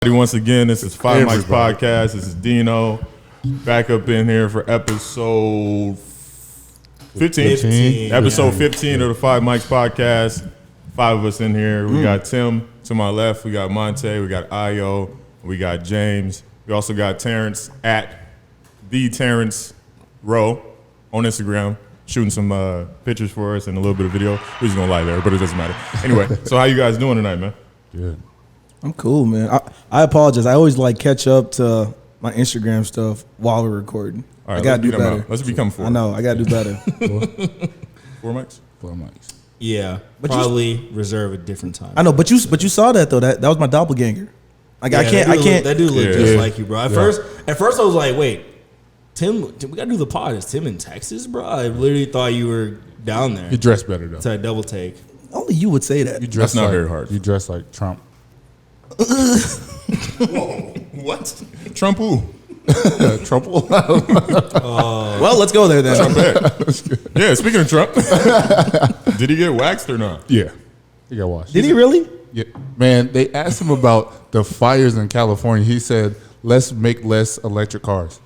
Once again, this is Five Mics Podcast. This is Dino, back up in here for episode 15. Episode 15 of the Five Mics Podcast. 5 of us in here. We got Tim to my left. We got Monte. We got Ayo. We got James. We also got Terrence at the Terrence Rowe on Instagram, shooting some pictures for us and a little bit of video. We're just gonna lie there, but it doesn't matter. Anyway, so how you guys doing tonight, man? Good. I'm cool, man. I apologize. I always catch up to my Instagram stuff while we're recording. All right, I gotta do better. Let's become 4. I know. I gotta do better. 4 mics? 4 mics. Yeah, but probably reserve a different time. I know, but you saw that though. That was my doppelganger. Like I can't. That dude look just like you, bro. At first I was like, wait, Tim, we gotta do the pod. Is Tim in Texas, bro? I literally thought you were down there. You dress better though. So I double take. Only you would say that. You dress That's not very hard. You dress like Trump. Whoa, what? Trump who? Trump. Well, let's go there then. Yeah, speaking of Trump, did he get waxed or not? Yeah, he got washed. Did he really? Yeah, man. They asked him about the fires in California. He said, "Let's make less electric cars."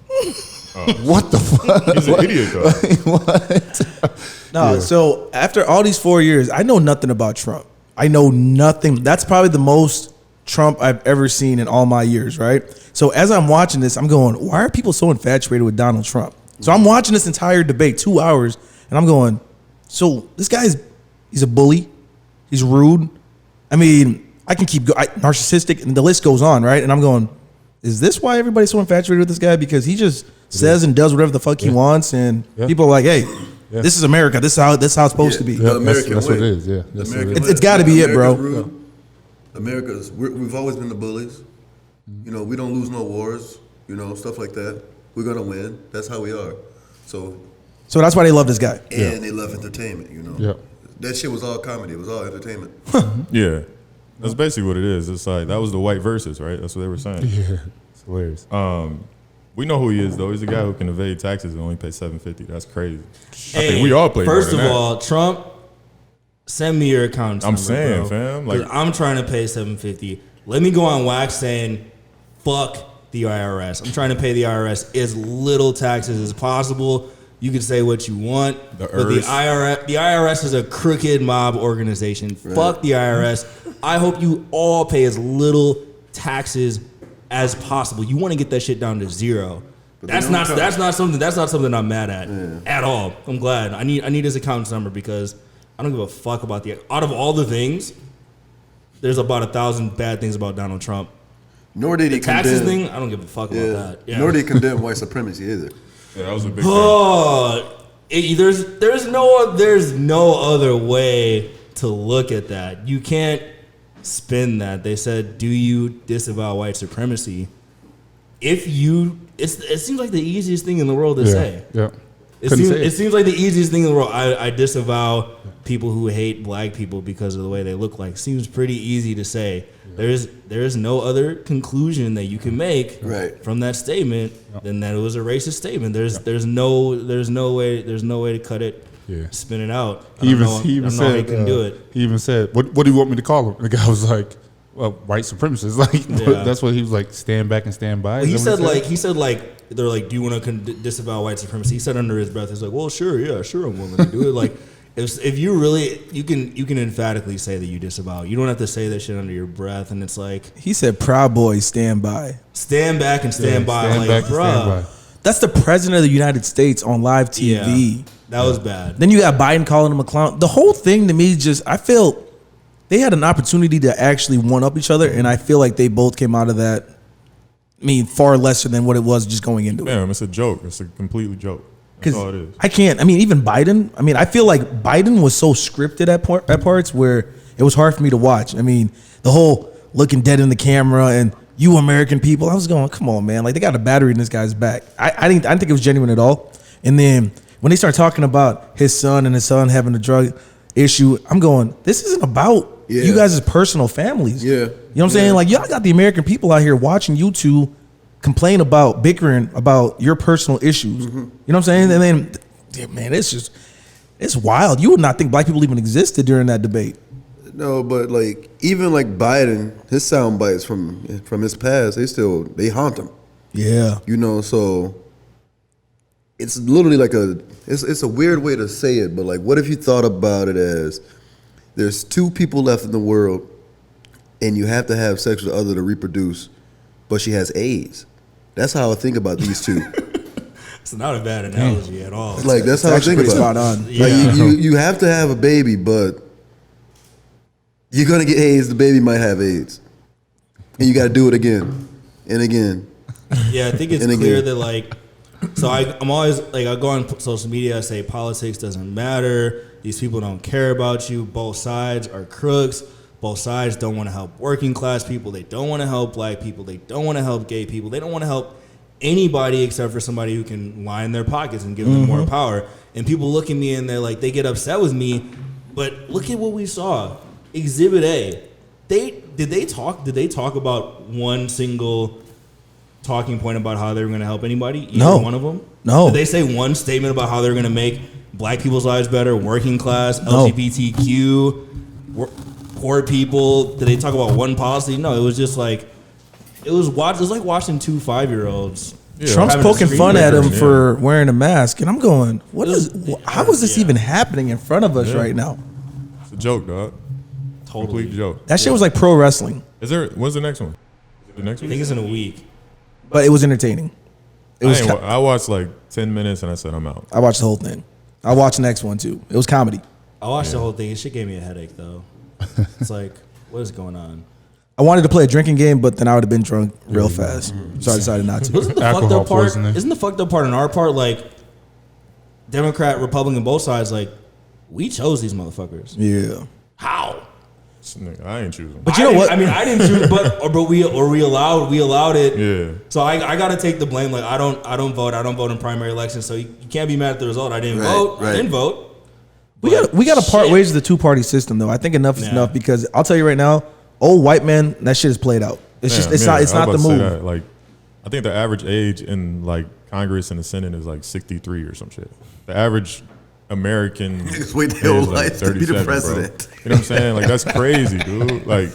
What the fuck? He's an idiot though. What? No. Yeah. So after all these 4 years, I know nothing about Trump. I know nothing. That's probably the most Trump I've ever seen in all my years, right? So as I'm watching this, I'm going, why are people so infatuated with Donald Trump? So I'm watching this entire debate, 2 hours, and I'm going, so this guy's, he's a bully. He's rude. I mean, I can keep narcissistic, and the list goes on, right? And I'm going, is this why everybody's so infatuated with this guy? Because he just says and does whatever the fuck he wants, and people are like, hey, this is America. This is how it's supposed to be. Yeah, that's what it is, yeah. It's got to be it, bro. We've always been the bullies. You know, we don't lose no wars, you know, stuff like that. We're going to win. That's how we are. So that's why they love this guy. And they love entertainment, you know. Yeah. That shit was all comedy. It was all entertainment. Yeah, that's basically what it is. It's like, that was the white versus, right? That's what they were saying. Yeah, it's hilarious. We know who he is, though. He's a guy who can evade taxes and only pay $750. That's crazy. Hey, I think we all play. First of all, Trump, send me your account. I'm saying, fam. Like, I'm trying to pay $750. Let me go on wax saying, fuck the IRS. I'm trying to pay the IRS as little taxes as possible. You can say what you want, but the IRS is a crooked mob organization. Right. Fuck the IRS. I hope you all pay as little taxes as possible. You want to get that shit down to zero. That's not something I'm mad at all. I'm glad. I need his account number because I don't give a fuck about out of all the things, there's about 1,000 bad things about Donald Trump. Nor did he condemn taxes thing. I don't give a fuck about that. Yeah. Nor did he condemn white supremacy either. Yeah, that was a big thing. There's no other way to look at that. You can't spin that. They said, "Do you disavow white supremacy?" It seems like the easiest thing in the world to say. Yeah. It seems like the easiest thing in the world. I disavow people who hate black people because of the way they look like. Seems pretty easy to say. Yeah. There's no other conclusion that you can make from that statement than that it was a racist statement. There's no way to cut it. Yeah. Spin it out. He even said he can do it. He even said, "What do you want me to call him?" And the guy was like, "Well, white supremacists." Like that's what he was like. Stand back and stand by. Well, he said they're like, "Do you want to disavow white supremacy?" He said under his breath, "He's like, well, sure, I'm willing to do it." Like, if you really, you can emphatically say that you disavow. You don't have to say that shit under your breath. And it's like he said, "Proud Boys, stand by, stand back and stand by." Stand like, bro, that's the president of the United States on live TV. Yeah, that was bad. Then you got Biden calling him a clown. The whole thing to me I felt they had an opportunity to actually one up each other, and I feel like they both came out of that. I mean, far lesser than what it was just going into it. Man, it's a joke. It's a completely joke. That's all it is. I can't. I mean, even Biden. I mean, I feel like Biden was so scripted at parts where it was hard for me to watch. I mean, the whole looking dead in the camera and you American people. I was going, come on, man. Like, they got a battery in this guy's back. I didn't think it was genuine at all. And then when they start talking about his son and his son having a drug issue, I'm going, this isn't about you guys' personal families. Yeah. You know what I'm saying? Like, y'all got the American people out here watching you two complain about bickering about your personal issues. You know what I'm saying? And then, man, it's wild. You would not think black people even existed during that debate. No, but like even like Biden, his sound bites from his past, they haunt him. Yeah. You know, so it's literally like it's a weird way to say it, but like what if you thought about it as there's 2 people left in the world and you have to have sex with the other to reproduce, but she has AIDS. That's how I think about these 2. It's not a bad analogy at all. Like that's how I think about spot it. on. Yeah. Like you have to have a baby, but you're gonna get AIDS. The baby might have AIDS, and you got to do it again and again. Yeah, I think it's clear that like, so I'm always like, I go on social media, I say politics doesn't matter. These people don't care about you. Both sides are crooks. Both sides don't want to help working class people. They don't want to help black people. They don't want to help gay people. They don't want to help anybody except for somebody who can line their pockets and give them more power. And people look at me and they're like, they get upset with me. But look at what we saw. Exhibit A. Did they talk about one single talking point about how they were going to help anybody? No. One of them? No. Did they say one statement about how they were going to make black people's lives better, working class, No. LGBTQ, poor people? Did they talk about one policy? No, it was just like, it was like watching 2 5-year-olds. Yeah. Trump's Having a poking street fun at him record, for wearing a mask, and I'm going, how is this Yeah. even happening in front of us Yeah. right now? It's a joke, dog. Totally. Complete joke. That shit was like pro wrestling, When's the next one? Is it the next I one? think it's in a week. but it was entertaining. It was. I watched like 10 minutes and I said I'm out. I watched the whole thing. I watched the next one too. It was comedy. I watched the whole thing. It shit gave me a headache though. It's like, what is going on? I wanted to play a drinking game, but then I would have been drunk real fast, so I decided not to. Isn't the Alcohol fucked up part? poisoning. Isn't the fucked up part on our part like Democrat, Republican, both sides? Like we chose these motherfuckers. Yeah. How? I ain't choosing. But you know what? I mean, I didn't choose, but we allowed it. Yeah. So I got to take the blame. Like I don't vote in primary elections. So you can't be mad at the result. I didn't vote. I didn't vote. We got to part ways with the 2-party system, though. I think enough is enough, because I'll tell you right now, old white man, that shit is played out. It's just it's not the move. Like, I think the average age in like Congress and the Senate is like 63 or some shit. The average American Niggas wait is their whole like life to be the 37, president. bro. You know what I'm saying? Like that's crazy, dude. Like,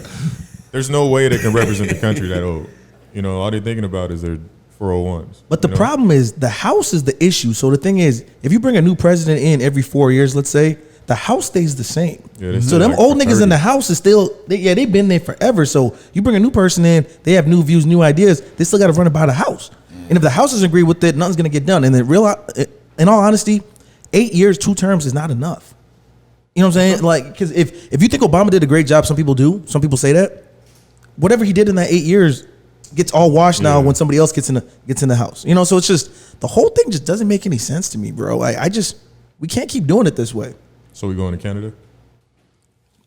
there's no way they can represent the country that old. You know, all they're thinking about is their 401s. But the you know? problem is the House is the issue. So the thing is, if you bring a new president in every 4 years, let's say, the House stays the same. Yeah, they So stay them like old for niggas 30. in the House is still, they've been there forever. So you bring a new person in, they have new views, new ideas. They still got to run it by the House. And if the House doesn't agree with it, nothing's gonna get done. And in all honesty, 8 years, 2 terms is not enough. You know what I'm saying? Like, because if you think Obama did a great job, some people do. Some people say that. Whatever he did in that 8 years gets all washed now when somebody else gets in the House. You know, so it's just the whole thing just doesn't make any sense to me, bro. We can't keep doing it this way. So we going to Canada?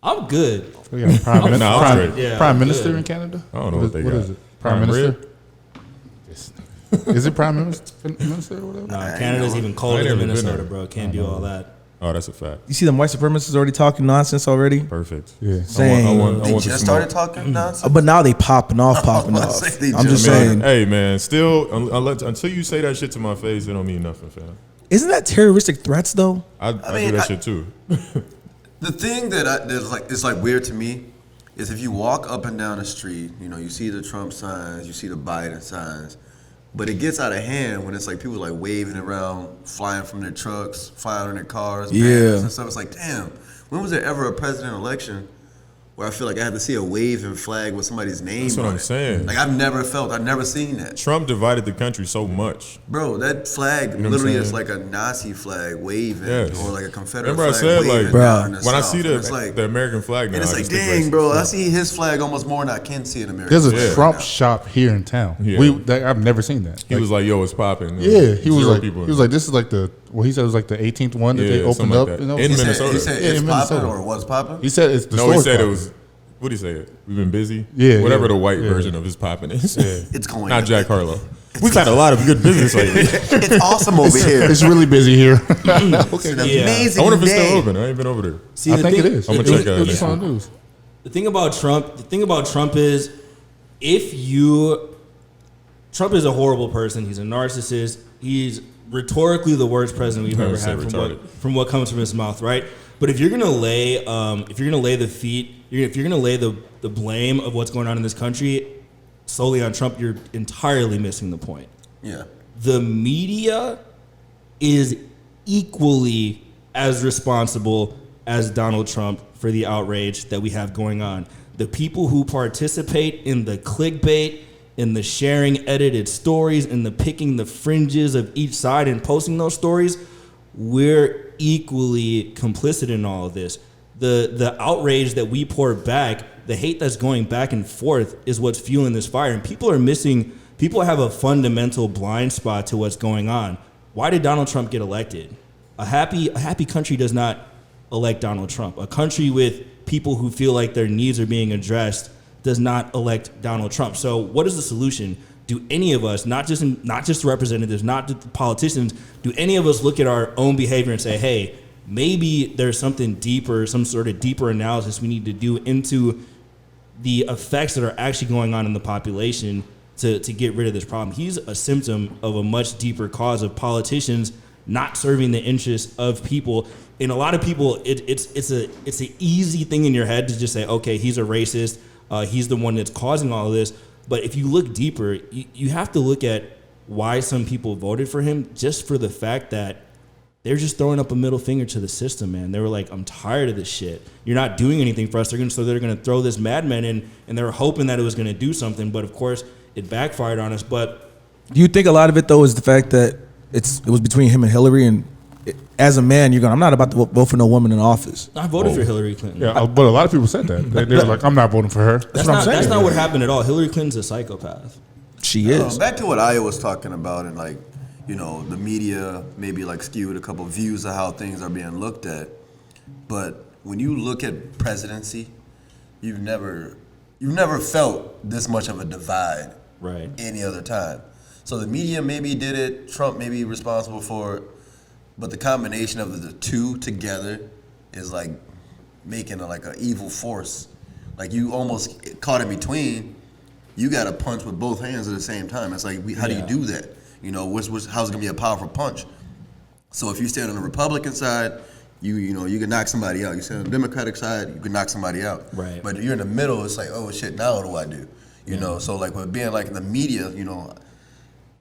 I'm good. We got a prime, No, I'm straight. Yeah, prime I'm minister good. in Canada. I don't know what they What got. is it? Prime minister. Is it prime minister or whatever? Nah, Canada's even colder I than ain't never been Minnesota, there. bro. Can't do all that. Oh, that's a fact. You see them white supremacists already talking nonsense already? Perfect. Yeah. Saying, I They want the just smoke. started talking nonsense. but now they popping off. I say they I'm just just- saying, Hey man, still until you say that shit to my face, it don't mean nothing, fam. isn't that terroristic threats though? I mean, do that shit too. The thing that's like weird to me is if you walk up and down the street, you know, you see the Trump signs, you see the Biden signs, but it gets out of hand when it's like people like waving around, flying from their trucks, flying on their cars, banners and stuff. It's like, damn, when was there ever a president election where I feel like I had to see a waving flag with somebody's name That's what on I'm it? saying. Like I've never seen that. Trump divided the country so much. Bro, that flag know what I'm literally saying? is like a Nazi flag waving, Yes. or like a Confederate Remember I flag said, waving like, down in the when I South. see And it's like, the American flag now, and it's I like, just think dang, racist. bro, I see his flag almost more than I can see an American. There's a flag Trump right now. shop here in town. Yeah. I've never seen that. He was like, "Yo, it's popping." Yeah, he was Zero like, people. he was like, this is like he said it was like the 18th one that Yeah, they opened something up. like that. You know? In He said, Minnesota. he said Yeah, it's in popping Minnesota. or was popping. He said it's the No, he store's said it popping. was. What did he say? We've been busy. Yeah, whatever yeah, the white yeah. version of his popping is. It's going Not to Jack be. Harlow. We've had a lot of good business lately. It's awesome over here. It's really busy here. It's an Yeah. amazing I wonder if it's day. still open. I ain't been over there. See, I the think thing, it is. I'm gonna It was- check out it was next just on week. news. The thing about Trump is, Trump is a horrible person. He's a narcissist. He's rhetorically the worst president we've ever say had retarded. from what comes from his mouth, right? But if you're gonna lay the blame of what's going on in this country solely on Trump, you're entirely missing the point. Yeah. The media is equally as responsible as Donald Trump for the outrage that we have going on. The people who participate in the clickbait, in the sharing edited stories, in the picking the fringes of each side and posting those stories, we're equally complicit in all of this. The outrage that we pour back, the hate that's going back and forth is what's fueling this fire. And people have a fundamental blind spot to what's going on. Why did Donald Trump get elected? A happy country does not elect Donald Trump. A country with people who feel like their needs are being addressed does not elect Donald Trump. So what is the solution? Do any of us, not just representatives, not just politicians, do any of us look at our own behavior and say, hey, maybe there's something deeper, some sort of deeper analysis we need to do into the effects that are actually going on in the population to get rid of this problem? He's a symptom of a much deeper cause of politicians not serving the interests of people. And a lot of people, it's an easy thing in your head to just say, okay, he's a racist. He's the one that's causing all of this. But if you look deeper, you have to look at why some people voted for him, just for the fact that they're just throwing up a middle finger to the system, man. They were like, I'm tired of this shit. You're not doing anything for us. They're going to throw this madman in, and they were hoping that it was going to do something. But of course, it backfired on us. But do you think a lot of it though is the fact that it was between him and Hillary, and as a man, I'm not about to vote for no woman in office. I voted for Hillary Clinton. Yeah, but a lot of people said that. They were like, I'm not voting for her. That's what I'm saying. That's not what happened at all. Hillary Clinton's a psychopath. She is. Back to what Aya was talking about, and like, the media maybe like skewed a couple views of how things are being looked at. But when you look at presidency, you've never felt this much of a divide Right. any other time. So the media maybe did it, Trump may be responsible for it, but the combination of the two together is like making like an evil force. Like you almost caught in between. You got to punch with both hands at the same time. It's like, how do you do that? How's it gonna be a powerful punch? So if you stand on the Republican side, you can knock somebody out. You stand on the Democratic side, you can knock somebody out. Right. But if you're in the middle, it's like, oh shit, now what do I do? You know. So like with being like in the media,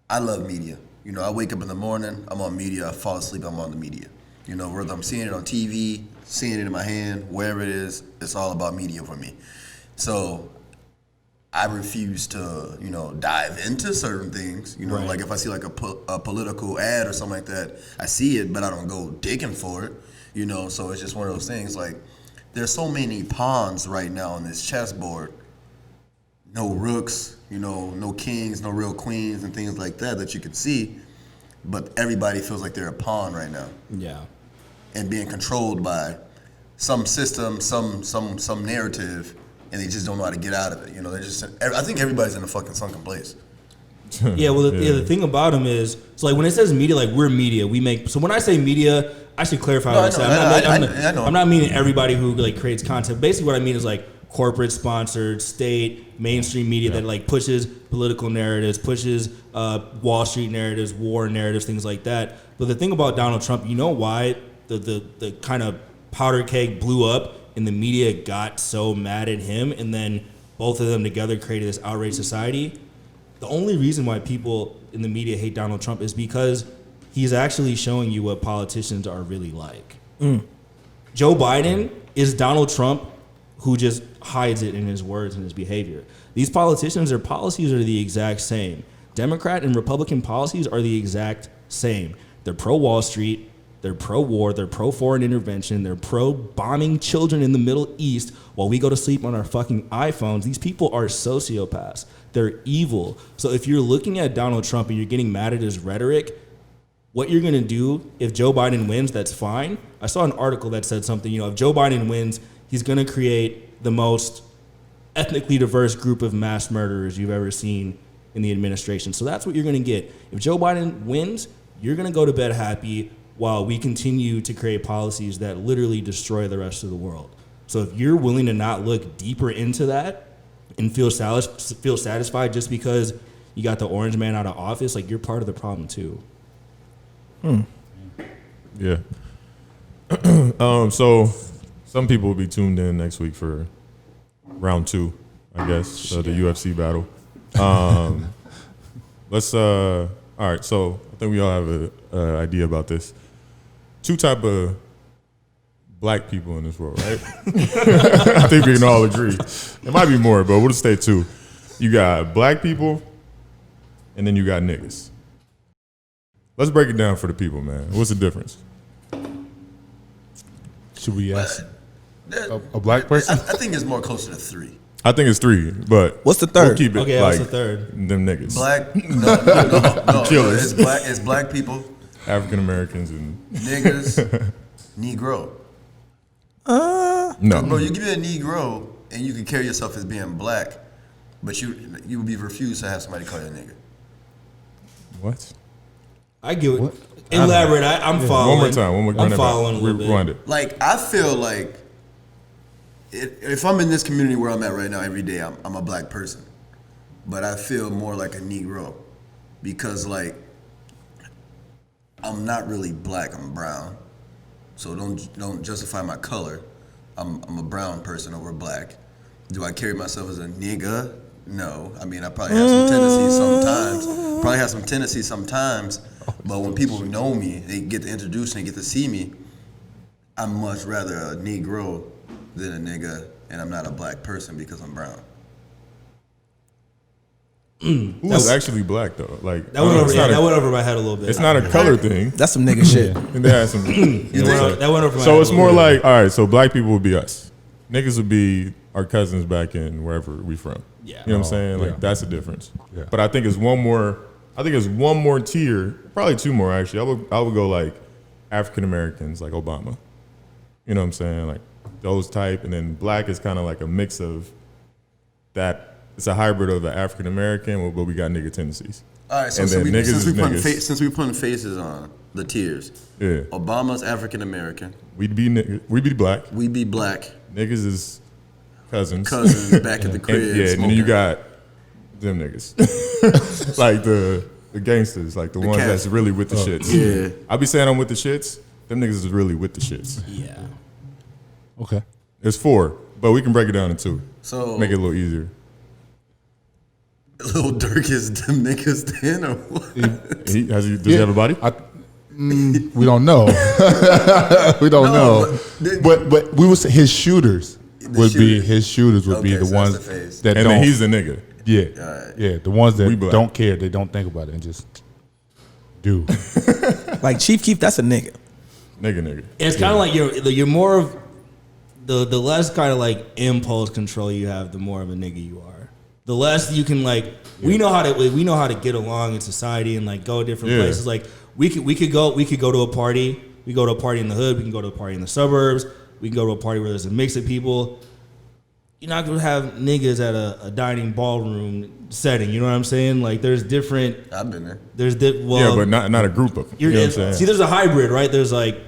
I love media. I wake up in the morning, I'm on media. I fall asleep, I'm on the media. Whether I'm seeing it on TV, seeing it in my hand, wherever it is, it's all about media for me. So I refuse to, dive into certain things. Right. Like if I see like a political ad or something like that, I see it, but I don't go digging for it. So it's just one of those things. Like there's so many pawns right now on this chessboard. No rooks, no kings, no real queens, and things like that you can see. But everybody feels like they're a pawn right now. Yeah. And being controlled by some system, some narrative, and they just don't know how to get out of it. I think everybody's in a fucking sunken place. Yeah, well, the thing about them is, so like when it says media, like we're media, so when I say media, I should clarify what I say. I'm not meaning everybody who like creates content. Basically what I mean is like corporate sponsored, state, mainstream media that like pushes political narratives, pushes Wall Street narratives, war narratives, things like that. But the thing about Donald Trump, you know why the kind of powder keg blew up and the media got so mad at him, and then both of them together created this outraged society? The only reason why people in the media hate Donald Trump is because he's actually showing you what politicians are really like. Joe Biden is Donald Trump who just hides it in his words and his behavior. These politicians, their policies are the exact same. Democrat and Republican policies are the exact same. They're pro-Wall Street, they're pro-war, they're pro-foreign intervention, they're pro-bombing children in the Middle East while we go to sleep on our fucking iPhones. These people are sociopaths. They're evil. So if you're looking at Donald Trump and you're getting mad at his rhetoric, what you're going to do, if Joe Biden wins, that's fine. I saw an article that said something, if Joe Biden wins, he's going to create the most ethnically diverse group of mass murderers you've ever seen in the administration. So that's what you're going to get. If Joe Biden wins, you're going to go to bed happy while we continue to create policies that literally destroy the rest of the world. So if you're willing to not look deeper into that and feel satisfied just because you got the orange man out of office, like you're part of the problem too. Yeah. So some people will be tuned in next week for round 2, I guess, of the UFC battle. Let's all right, so I think we all have an idea about this. 2 type of black people in this world, right? I think we can all agree. It might be more, but we'll just stay 2. You got black people, and then you got niggas. Let's break it down for the people, man. What's the difference? Should we ask a black person? I think it's more closer to 3. I think it's 3, but What's the third? We'll keep it Okay, like what's the third? them niggas. Black, no. Killers. It's black people, African Americans and niggas, Negro. no. Bro, you give me a Negro and you can carry yourself as being black, but you would be refused to have somebody call you a nigga. What? I get it. Elaborate. I'm following. One more time. One more. I'm following a little bit. Rewind it. Like, I feel like if I'm in this community where I'm at right now every day, I'm a black person. But I feel more like a Negro because, like, I'm not really black, I'm brown. So don't justify my color. I'm a brown person over black. Do I carry myself as a nigga? No. I mean, I probably have some tendencies sometimes. But when people know me, they get to introduce me, they get to see me, I'm much rather a Negro than a nigga, and I'm not a black person because I'm brown. Who's actually black though? Like That went over my head a little bit. It's not a color thing. That's some nigga shit. And they had some. That went over my head. So it's a more little bit. like, all right. So black people would be us. Niggas would be our cousins back in wherever we from. Yeah. You know what I'm saying? Like yeah. that's the difference. Yeah. But I think it's one more. I think it's one more tier. Probably 2 more actually. I would go like African Americans, like Obama. You know what I'm saying? Like those type, and then black is kind of like a mix of that. It's a hybrid of the African American, but we got nigga tendencies. All right, so And then niggas is niggas. since we putting faces on the tiers, Yeah. Obama's African American, We'd be black. we be black, Niggas is cousins. back at the crib. And, yeah, and then smoking. you got them niggas. Like the gangsters, like the ones cats. that's really with the shits. Yeah. I be saying I'm with the shits. Them niggas is really with the shits. Yeah. Okay. It's 4, but we can break it down in 2. So Make it a little easier. Lil Durk is them niggas then, or what? Does he have a body? We don't know. We don't know. But we would say his shooters would be Okay, the so ones that's the face. that And don't. then he's the nigga. Yeah, Alright. yeah, the ones We that black. don't care, they don't think about it and just do. Like Chief Keef, that's a nigga. Nigga. And it's kind of like you're more of the less kind of like impulse control you have, the more of a nigga you are. The less you can like, we know how to get along in society and like go different Yeah. places. Like we could go to a party. We go to a party in the hood. We can go to a party in the suburbs. We can go to a party where there's a mix of people. You're not gonna have niggas at a dining ballroom setting. You know what I'm saying? Like there's different. I've been there. Yeah, but not a group of them. You know what I'm saying? See, there's a hybrid, right? There's like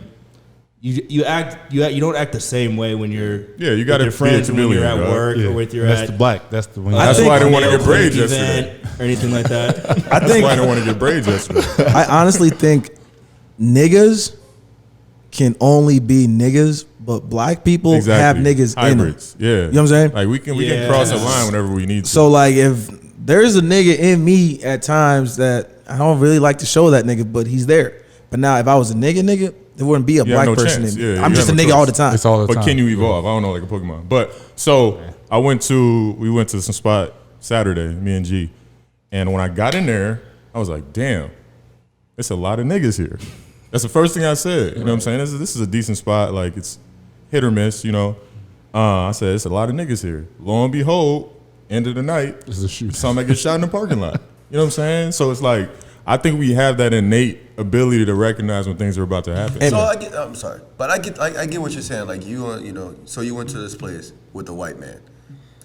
you don't act the same way when you're you gotta with your friends be a when you're at chameleon, dog. work Yeah. or with your That's at the black. That's the one. That's why I didn't want to nail get braids clinic yesterday. event or anything like that. I That's why I think didn't want to get braids yesterday. I honestly think niggas can only be niggas, but black people have niggas Hybrids. in them. Yeah. You know what I'm saying? Like we can Yeah. cross a line whenever we need to. So like if there's a nigga in me at times that I don't really like to show that nigga, but he's there. But now if I was a nigga, there wouldn't be a You have black no person chance. in me. Yeah, I'm you just a have no nigga choice. all the time. It's all the But time. can you evolve? I don't know, like a Pokemon. But so we went to some spot Saturday, me and G, and when I got in there, I was like, damn, it's a lot of niggas here. That's the first thing I said. You know what I'm saying? This is a decent spot. Like it's hit or miss. You know. I said it's a lot of niggas here. Lo and behold, end of the night, This is a shoot. somebody get shot in the parking lot. You know what I'm saying? So it's like I think we have that innate ability to recognize when things are about to happen. So I'm sorry, but I get what you're saying. Like so you went to this place with a white man.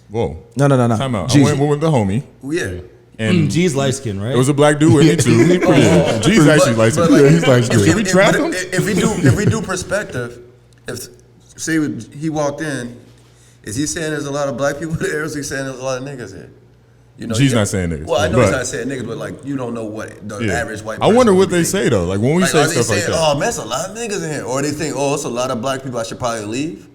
Whoa. No. Time out. I Jeezy. went with the homie. Well, yeah. And G's light skin, right? there was a black dude with me too. Yeah. G's actually like, But like, he's like, Should we trap him? If we do perspective, say he walked in, is he saying there's a lot of black people there, or is he saying there's a lot of niggas here? You know, G's not saying niggas. Well, I know but he's not saying niggas, but like you don't know what the average white. I wonder person what would they think. say though. Like when we Like, say are they stuff saying, like that. "Oh man, it's a lot of niggas in here," or they think, "Oh, it's a lot of black people. I should probably leave,"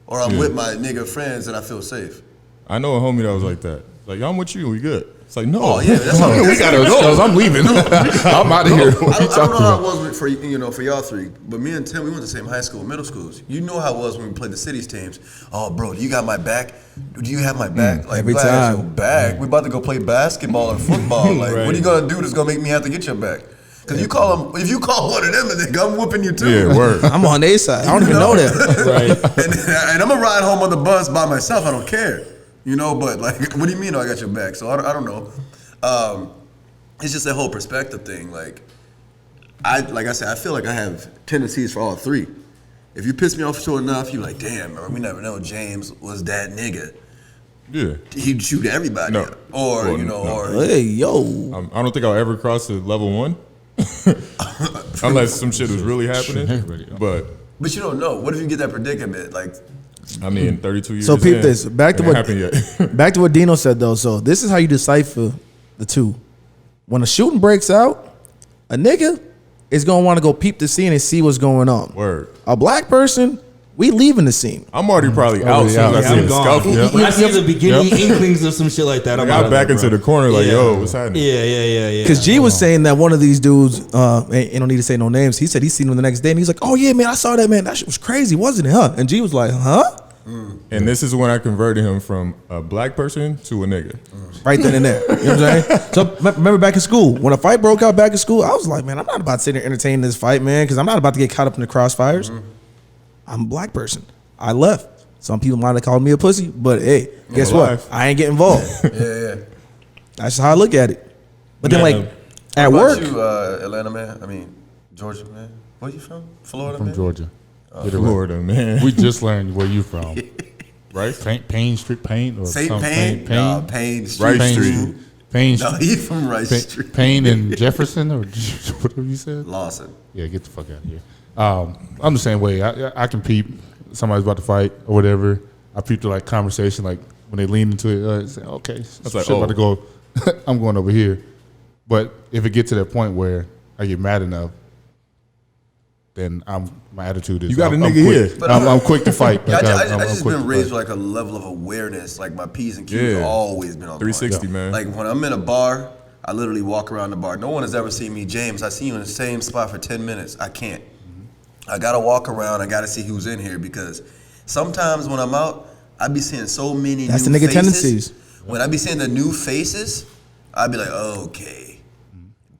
or I'm with my nigga friends and I feel safe. I know a homie that was like that. Like, yo, I'm with you. We good. It's like, no. Oh yeah, that's how We gotta go. I'm leaving. I'm out of here. I don't know how it was for for y'all three, but me and Tim, we went to the same high school, middle schools. You know how it was when we played the cities teams. Oh, bro, do you got my back? Do you have my back? Like every we gotta have time. your back. We about to go play basketball or football. Like, what are you gonna do that's gonna make me have to get your back? Because if you call one of them, and I'm whooping you too. Yeah, word. I'm on their side. I don't even know them. Right. and I'm gonna ride home on the bus by myself. I don't care. You know, but like, what do you mean? I got your back. So I don't know. It's just a whole perspective thing. Like I said, I feel like I have tendencies for all three. If you piss me off so enough, you're like, damn, bro, we never know James was that nigga. Yeah. He'd shoot everybody. No. Up. Or, Well, you know, no. or Hey, yo. I don't think I'll ever cross to level 1. Unless some shit was really happening. But you don't know. What if you get that predicament? Like, I mean, 32 years So peep in, this. Back to it what happened yet. back to what Dino said though. So this is how you decipher the two. When a shooting breaks out, a nigga is gonna want to go peep the scene and see what's going on. Word. A black person, we leaving the scene. I'm already probably out Already soon as out. I see I'm the gone. scuffle. When I see the beginning inklings of some shit like that, I I'm got out back of into there, the corner like, Yeah. yo, what's happening? Yeah. Because G was saying that one of these dudes, ain't don't need to say no names. He said he seen him the next day and he's like, oh yeah, man, I saw that, man. That shit was crazy, wasn't it, huh? And G was like, huh? And this is when I converted him from a black person to a nigga. Right then and there. You know what I'm saying? So remember back in school, when a fight broke out back in school, I was like, man, I'm not about to sit there entertaining this fight, man, because I'm not about to get caught up in the crossfires. I'm a black person. I left. Some people might have called me a pussy, but hey, guess what? alive. I ain't getting involved. yeah. That's how I look at it. But then, Yeah. like, at What work, about you, Atlanta man? I mean, Georgia man. Where you from? Florida From man? Georgia. Get it right. Florida, man. We just learned where you from. Right? Payne Street, Payne or St. some Payne? Nah, Payne Street. Rice Payne Street. Payne No, Street. he from Rice Street. Payne and Jefferson or whatever you said. Lawson. Yeah, get the fuck out of here. I'm the same way. I can peep somebody's about to fight or whatever. I peep the like conversation, like when they lean into it. Say, okay, that's like, shit about to go. I'm going over here. But if it gets to that point where I get mad enough, then my attitude is You got a I'm nigga quick. here. But I'm quick to fight. Yeah, Like, I I'm just quick been to raised fight. with like a level of awareness. Like my P's and Q's have always been on point. 360, man. Like when I'm in a bar, I literally walk around the bar. No one has ever seen me, James. I see you in the same spot for 10 minutes. I can't. I gotta walk around. I gotta see who's in here because sometimes when I'm out, I be seeing so many. That's new the nigga faces. tendencies. When I be seeing the new faces, I be like, oh, okay.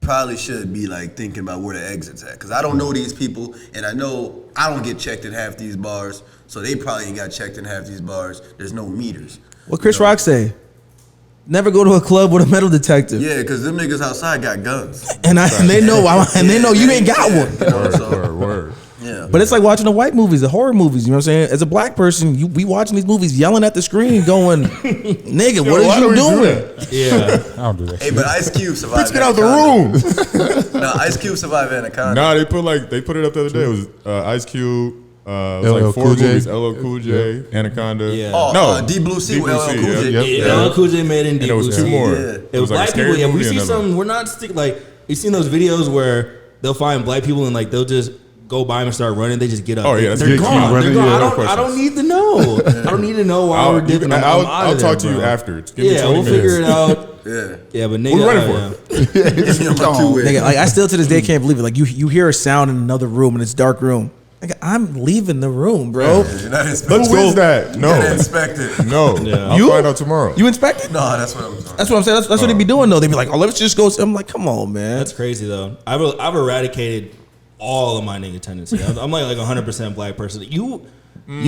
Probably should be like thinking about where the exit's at because I don't know these people and I know I don't get checked in half these bars, so they probably ain't got checked in half these bars. There's no meters. what Chris Rock say? Never go to a club with a metal detector. Yeah, because them niggas outside got guns. And they know you ain't got one. You know, Word. Yeah. But it's like watching the white movies, the horror movies. You know what I'm saying? As a black person, we watching these movies, yelling at the screen, going, "Nigga, what why is do you we do doing?" Yeah. I don't do that. Hey, but Ice Cube survived. Bitch, get out the room. No, Ice Cube survived Anaconda. Nah, they put it up the other day. It was Ice Cube. It was LL like 4 Cool J. movies. LL Cool J, Anaconda. Yeah. Oh, no, D Blue C with LL Cool J. Yep. Yeah, LL Cool J made in And there was Deep 2 Blue more. Sea. Yeah. It It was like a black scary people. Yeah, we movie see and another one. some. We're not stick like you seen those videos where they'll find black people and like they'll just go by them and start running. They just get up. Oh, yeah, that's they're good. gone. Keep They're running, gone. yeah, I no don't questions. need to know. I don't need to know why we're dipping. I'll talk to you after. Give me 20 We'll minutes. figure it out. Yeah. Yeah, but nigga, What we running for? Nigga, like I still to this day can't believe it. Like you hear a sound in another room and it's dark room. Nigga, I'm leaving the room, bro. You're not inspecting. Who is that? You No, gotta inspect it. no. Yeah. I'll You? find out tomorrow. You inspect it? No, that's what I'm doing. That's what I'm saying. That's what they be doing though. They be like, oh, let's just go. I'm like, come on, man. That's crazy though. I've eradicated all of my nigga tendency. I'm like 100% black person. You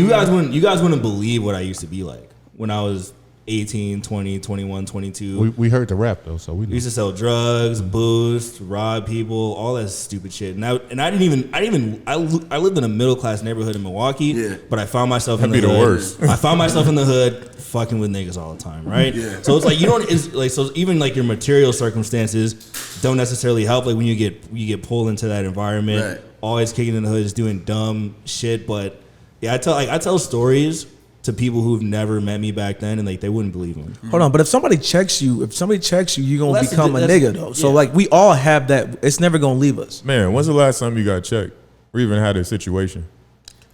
guys wouldn't believe what I used to be like when I was 18, 20, 21, 22. We heard the rap though, so we We know. used to sell drugs, boost, rob people, all that stupid shit. And I lived in a middle class neighborhood in Milwaukee, Yeah. but I found myself in That'd the be the hood. worst. I found myself in the hood fucking with niggas all the time, right? Yeah. So it's like it's like so even like your material circumstances don't necessarily help. Like when you get pulled into that environment, Right. always kicking in the hood, just doing dumb shit. But yeah, I tell stories to people who've never met me back then, and like they wouldn't believe him. Hold on, but if somebody checks you, you're gonna Well, become a nigga though. So yeah. like we all have that. It's never gonna leave us. Man, when's the last time you got checked or even had a situation?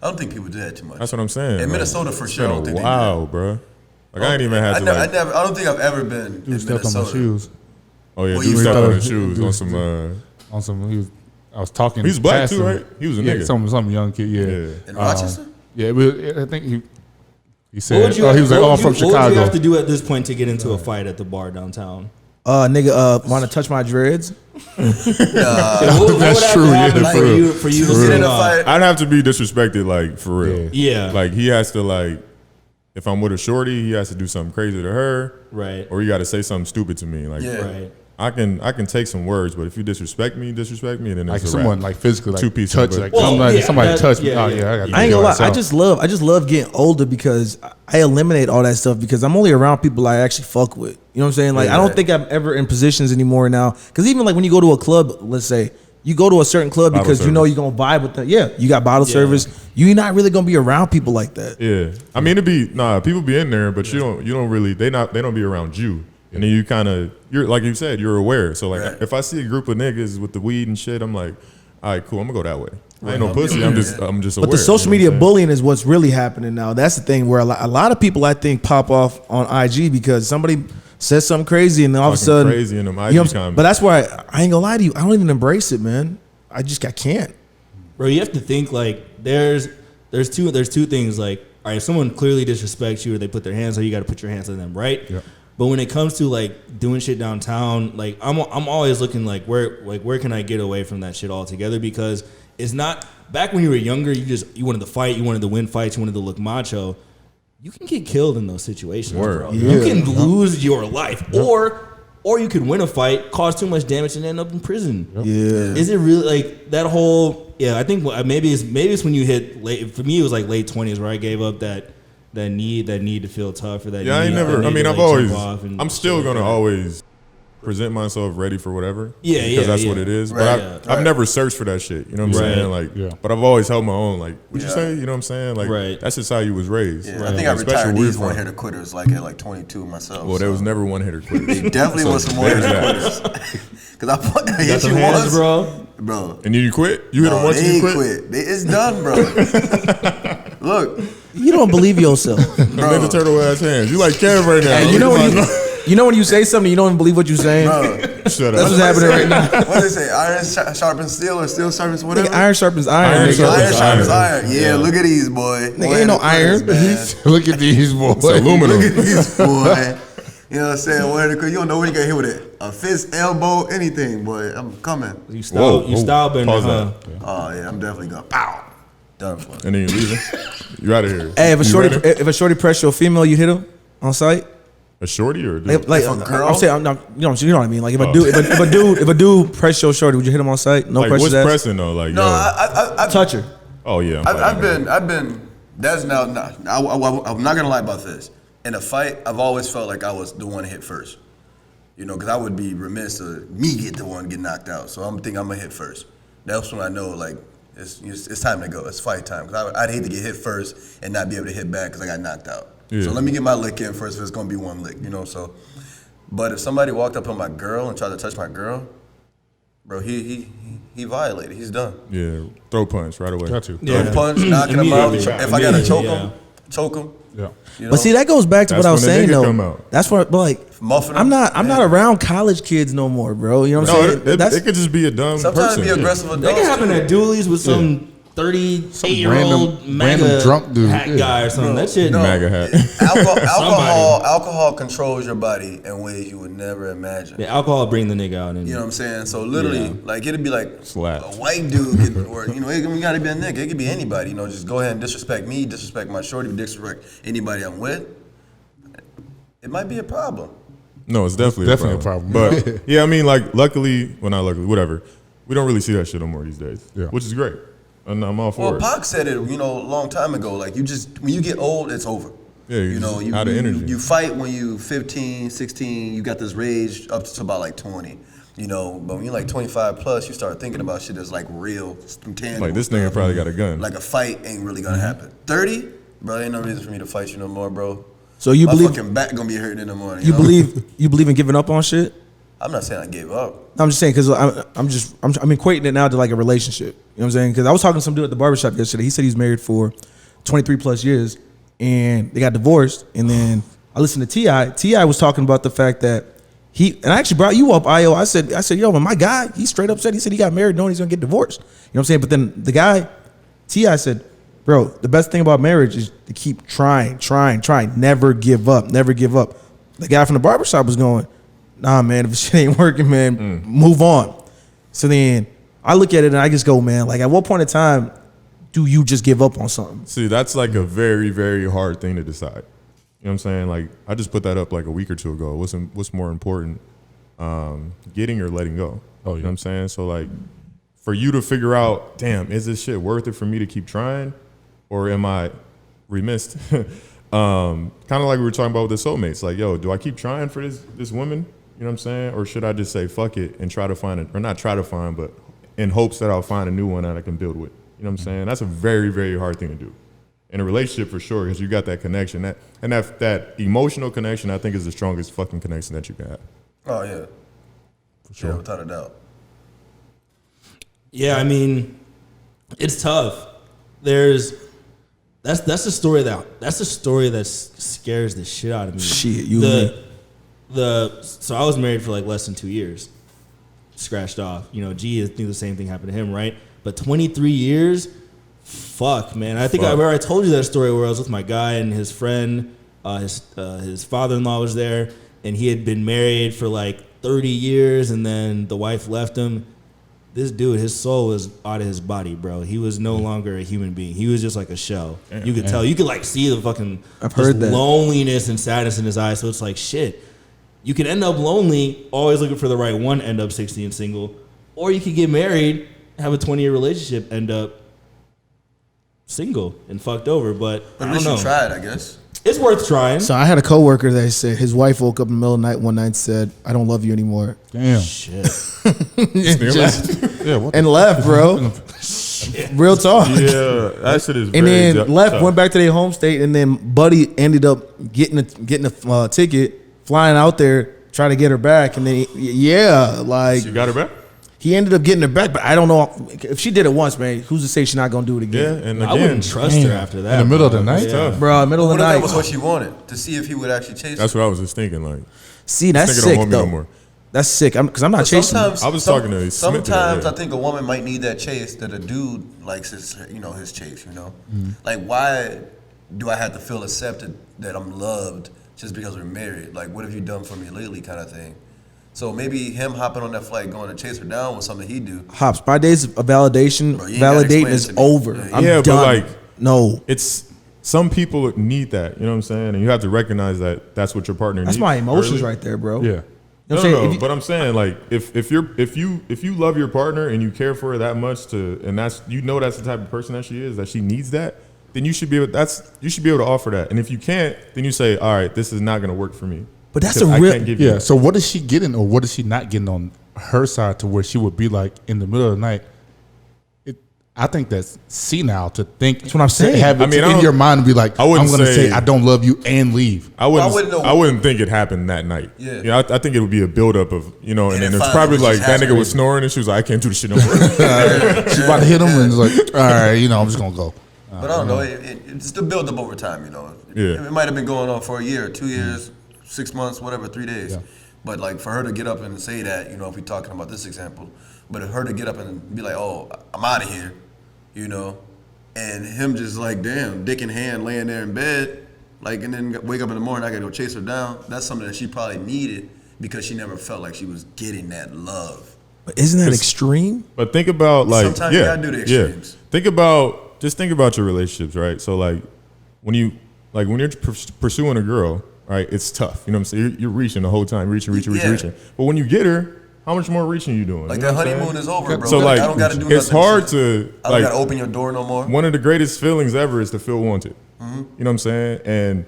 I don't think people do that too much. That's what I'm saying. In Like, Minnesota, for it's sure, I been don't a think they do while, bro. Like I ain't even had to like. I don't think I've ever been in Dude stepped on my Minnesota. shoes. Oh yeah, Well, dude you stepped thought- on his shoes dude- on some. On some, I was talking. He's black past too, him. right? He was a Yeah, nigga. some young kid. Yeah. Yeah. In Rochester? Yeah, but I think he What said. would you? He was like, "Oh, I'm from What would Chicago." you have to do at this point to get into a fight at the bar downtown? Nigga, want to touch my dreads? That's true, yeah, For for real. you, for you to Get get in a fight. I'd have to be disrespected, like for real. Yeah. Like he has to like, if I'm with a shorty, he has to do something crazy to her, Right. or he got to say something stupid to me. Like, Yeah. Right. I can take some words, but if you disrespect me, then Like it's a someone rap. like physically like Two pieces, touch, but- like Well, somebody, yeah, somebody that- touched me. yeah, Oh yeah. yeah, I got. I ain't gonna lie. I just love getting older because I eliminate all that stuff because I'm only around people I actually fuck with. You know what I'm saying? Like I don't think I'm ever in positions anymore now. Because even like when you go to a club, let's say you go to a certain club Bottle because you know service. you're gonna vibe with them. Yeah, you got bottle Yeah. service. You're not really gonna be around people like that. Yeah, I mean people be in there, but you don't really they don't be around you, and then you kind of you're like you said you're aware. So like Right. if I see a group of niggas with the weed and shit, I'm like, all right, cool, I'm gonna go that way. I ain't no pussy. I'm just aware. But the social you know media what I'm saying? bullying is what's really happening now. That's the thing where a lot of people I think pop off on IG because somebody says something crazy and then all of a Fucking sudden crazy in them IG you know what I'm saying? comments. But that's why I ain't gonna lie to you. I don't even embrace it, man. I can't. Bro, you have to think like there's two things. Like, all right, if someone clearly disrespects you or they put their hands on you, got to put your hands on them, right? Yeah. But when it comes to like doing shit downtown, like I'm always looking like where can I get away from that shit altogether? Because it's not back when you were younger. You wanted to fight, you wanted to win fights, you wanted to look macho. You can get killed in those situations, Word. bro. Yeah. You can lose your life, or you could win a fight, cause too much damage, and end up in prison. Yeah. Is it really like that whole? Yeah, I think maybe it's when you hit late. For me, it was like late 20s where I gave up that need to feel tough or that. Yeah, I ain't need- never. that I need mean, to, I've like, always. jump off and I'm still shit like gonna that. always present myself ready for whatever. Yeah, because that's yeah. what it is. Right, But I've never searched for that shit. You know what I'm Right. saying? Like, Yeah. but I've always held my own. Like, what'd you Yeah. say? You know what I'm saying? Like, Right. that's just how you was raised. Yeah, Like, I think I especially retired where these you're one from. hitter quitters like at like 22 myself. Well, there so. was never one hitter quitters. They definitely was some more there's hitter that. quitters. Because I Got hit some you hands, once, bro. bro. And then you quit? You hit him No, once they and you ain't quit? quit. It's done, bro. Look, You don't believe yourself. Ninja Turtle ass hands. You like Kev right now. And you know Look when at you know when you say something you don't even believe what you're saying. bro. my- Shut That's up. what's happening right now. What does it say? Iron sharpens steel or steel sharpens whatever? Nigga, iron sharpens iron. Iron nigga. sharpens Iron sharpens iron. iron. Yeah, look at these, boy. Nigga, ain't no iron. Look at these boys. It's aluminum. Look at these, boy. You know what I'm saying? Where you don't know where you get hit with it. A fist, elbow, anything, boy. I'm coming. You style bender, Pause huh? that. Oh yeah, I'm definitely going. Pow. Done for. And then you leaving? You out of here. Hey, You ready? if a shorty press your female, you hit him on sight. A shorty or a dude? Like If a girl? I'm saying, you know what I mean. Like if a dude press your shorty, would you hit him on sight? No Like, questions what's asked. pressing though? Like, No, yo. I've Touch her. Oh yeah. I've been. That's now. I'm not gonna lie about this. In a fight, I've always felt like I was the one hit first. You know, because I would be remiss to me get the one get knocked out. So I'm gonna hit first. That's when I know like it's time to go. It's fight time. Because I'd hate to get hit first and not be able to hit back because I got knocked out. Yeah. So let me get my lick in first if it's gonna be one lick. You know, so. But if somebody walked up on my girl and tried to touch my girl, bro, he violated. He's done. Yeah. Throw punch right away. Got to. Throw punch, knocking him out. Immediately. If I gotta choke Immediately, him, choke him. Yeah. You know? But see, that goes back to That's what I was when the saying nigga though. come out. That's what, but like, Muffin I'm him. not around college kids no more, bro. You know what I'm No, saying? it could just be a dumb Sometimes person. be aggressive That adults. can happen too. at Dooley's with some 38-year-old random drunk dude. hat Yeah. guy or something. That shit. No. MAGA hat. Alcohol controls your body in ways you would never imagine. The alcohol bring the nigga out. And You know what I'm saying? So literally, Yeah. like it'd be like Slap. a white dude, or you know, it gotta be a nigga. It could be anybody. You know, just go ahead and disrespect me, disrespect my shorty, disrespect anybody I'm with. It might be a problem. No, it's definitely definitely a problem. But yeah, I mean, like, luckily, well, not luckily, whatever. We don't really see that shit no more these days, Yeah. which is great. And I'm all for Well, it. Pac said it, you know, a long time ago. Like when you get old, it's over. Yeah, you you know, just you out of energy. You fight when you 15, 16. You got this rage up to about like 20. You know, but when you're like 25 plus, you start thinking about shit that's like real, some tangible. Like, this nigga probably got a gun. Like a fight ain't really gonna happen. 30, Bro, ain't no reason for me to fight you no more, bro. So you My believe fucking back gonna be hurting in the morning. you know? believe in giving up on shit? I'm not saying I gave up. I'm just saying because I'm equating it now to like a relationship. You know what I'm saying? Because I was talking to some dude at the barbershop yesterday. He said he's married for 23 plus years, and they got divorced. And then I listened to Ti. Ti was talking about the fact that and I actually brought you up, Io. I said, yo, man, my guy, he straight up said he got married knowing he's gonna get divorced. You know what I'm saying? But then the guy, Ti said, bro, the best thing about marriage is to keep trying, never give up. The guy from the barbershop was going, nah, man, if shit ain't working, man, move on. So then I look at it and I just go, man, like at what point in time do you just give up on something? See, that's like a very, very hard thing to decide. You know what I'm saying? Like, I just put that up like a week or two ago. What's more important, getting or letting go? Oh, yeah. You know what I'm saying? So, like, for you to figure out, damn, is this shit worth it for me to keep trying? Or am I remiss? Kind of like we were talking about with the soulmates. Like, yo, do I keep trying for this woman? You know what I'm saying? Or should I just say, fuck it, and try to find it, or not try to find, but in hopes that I'll find a new one that I can build with. You know what I'm saying? That's a very, very hard thing to do. In a relationship, for sure, because you got that connection. That emotional connection, I think, is the strongest fucking connection that you can have. Oh, yeah. For sure. Yeah, without a doubt. Yeah, I mean, it's tough. That's the story that scares the shit out of me. Shit, you and me. So I was married for like less than 2 years. Scratched off. You know, G knew the same thing happened to him, right? But 23 years, fuck, man. I think I told you that story where I was with my guy and his friend, his father-in-law was there, and he had been married for like 30 years, and then the wife left him. This dude, his soul was out of his body, bro. He was no longer a human being. He was just like a shell. You could tell. You could like see the fucking loneliness and sadness in his eyes. So it's like, shit. You can end up lonely, always looking for the right one, end up 60 and single. Or you could get married, have a 20-year relationship, end up single and fucked over. But I don't know. You tried, I guess. It's worth trying. So I had a coworker that said his wife woke up in the middle of the night one night and said, I don't love you anymore. Damn. Shit. And left, bro. Real talk. Yeah, that shit is And very then left, tough. went back to their home state, and then Buddy ended up getting a ticket, flying out there, trying to get her back. And then, You got her back? he ended up getting her back, but I don't know if she did it once, man. Who's to say she's not gonna do it Yeah, again? and I again, wouldn't trust her after that. In the middle of bro. the night? Yeah. Bro, middle of What the if night. that was what she wanted? To see if he would actually chase her? that's what I was just thinking. Like, See, that's this nigga don't sick want me no though. more. That's sick. Because I'm not chasing. Sometimes, I was talking to Smith Sometimes today, yeah. I think a woman might need that chase that a dude likes his chase. Mm-hmm. Like, why do I have to feel accepted that I'm loved just because we're married? Like, what have you done for me lately, kind of thing. So maybe him hopping on that flight, going to chase her down was something he do. Hops, my days of validation, Bro, you ain't gotta validating explain is it to me. over. Yeah, I'm but done. like, no, it's some people need that. You know what I'm saying? And you have to recognize that that's what your partner needs. that's my emotions early. right there, bro. Yeah. You know No, what I'm saying? If you- but I'm saying, like, if you love your partner and you care for her that much and that's that's the type of person that she is, that she needs that, then you should be able to offer that. And if you can't, then you say, all right, this is not gonna work for me. But that's Because a I real- can't give you Yeah. that. So what is she getting, or what is she not getting on her side to where she would be like in the middle of the night? I think that's senile to think. That's what I'm saying. Have it I mean, I in don't- your mind and be like, I I'm wouldn't going to say- say I don't love you and leave. I wouldn't know. wouldn't think it happened that night. Yeah. I think it would be a buildup of, and then then it's finally probably it like just that has nigga to was be. snoring and she was like, I can't do this shit no more. She's about to hit him and it's like, all right, I'm just going to go. But I don't know. It's the build up over time. Yeah. It might have been going on for a year, 2 years, 6 months, whatever, 3 days. Yeah. But like for her to get up and say that, if we're talking about this example, but her to get up and be like, oh, I'm out of here, and him just like, damn, dick in hand, laying there in bed, like, and then wake up in the morning, I gotta go chase her down. That's something that she probably needed because she never felt like she was getting that love. But isn't that extreme? But think about Sometimes you gotta do the extremes. Think about your relationships, right? So like when you're pursuing a girl, right? It's tough. You know what I'm saying? You're reaching the whole time, reaching. Yeah. But when you get her, how much more reaching are you doing? Like You know that what I'm honeymoon saying? is over, bro. So like, I don't gotta do it's nothing. hard to I don't gotta open your door no more. One of the greatest feelings ever is to feel wanted. Mm-hmm. You know what I'm saying? And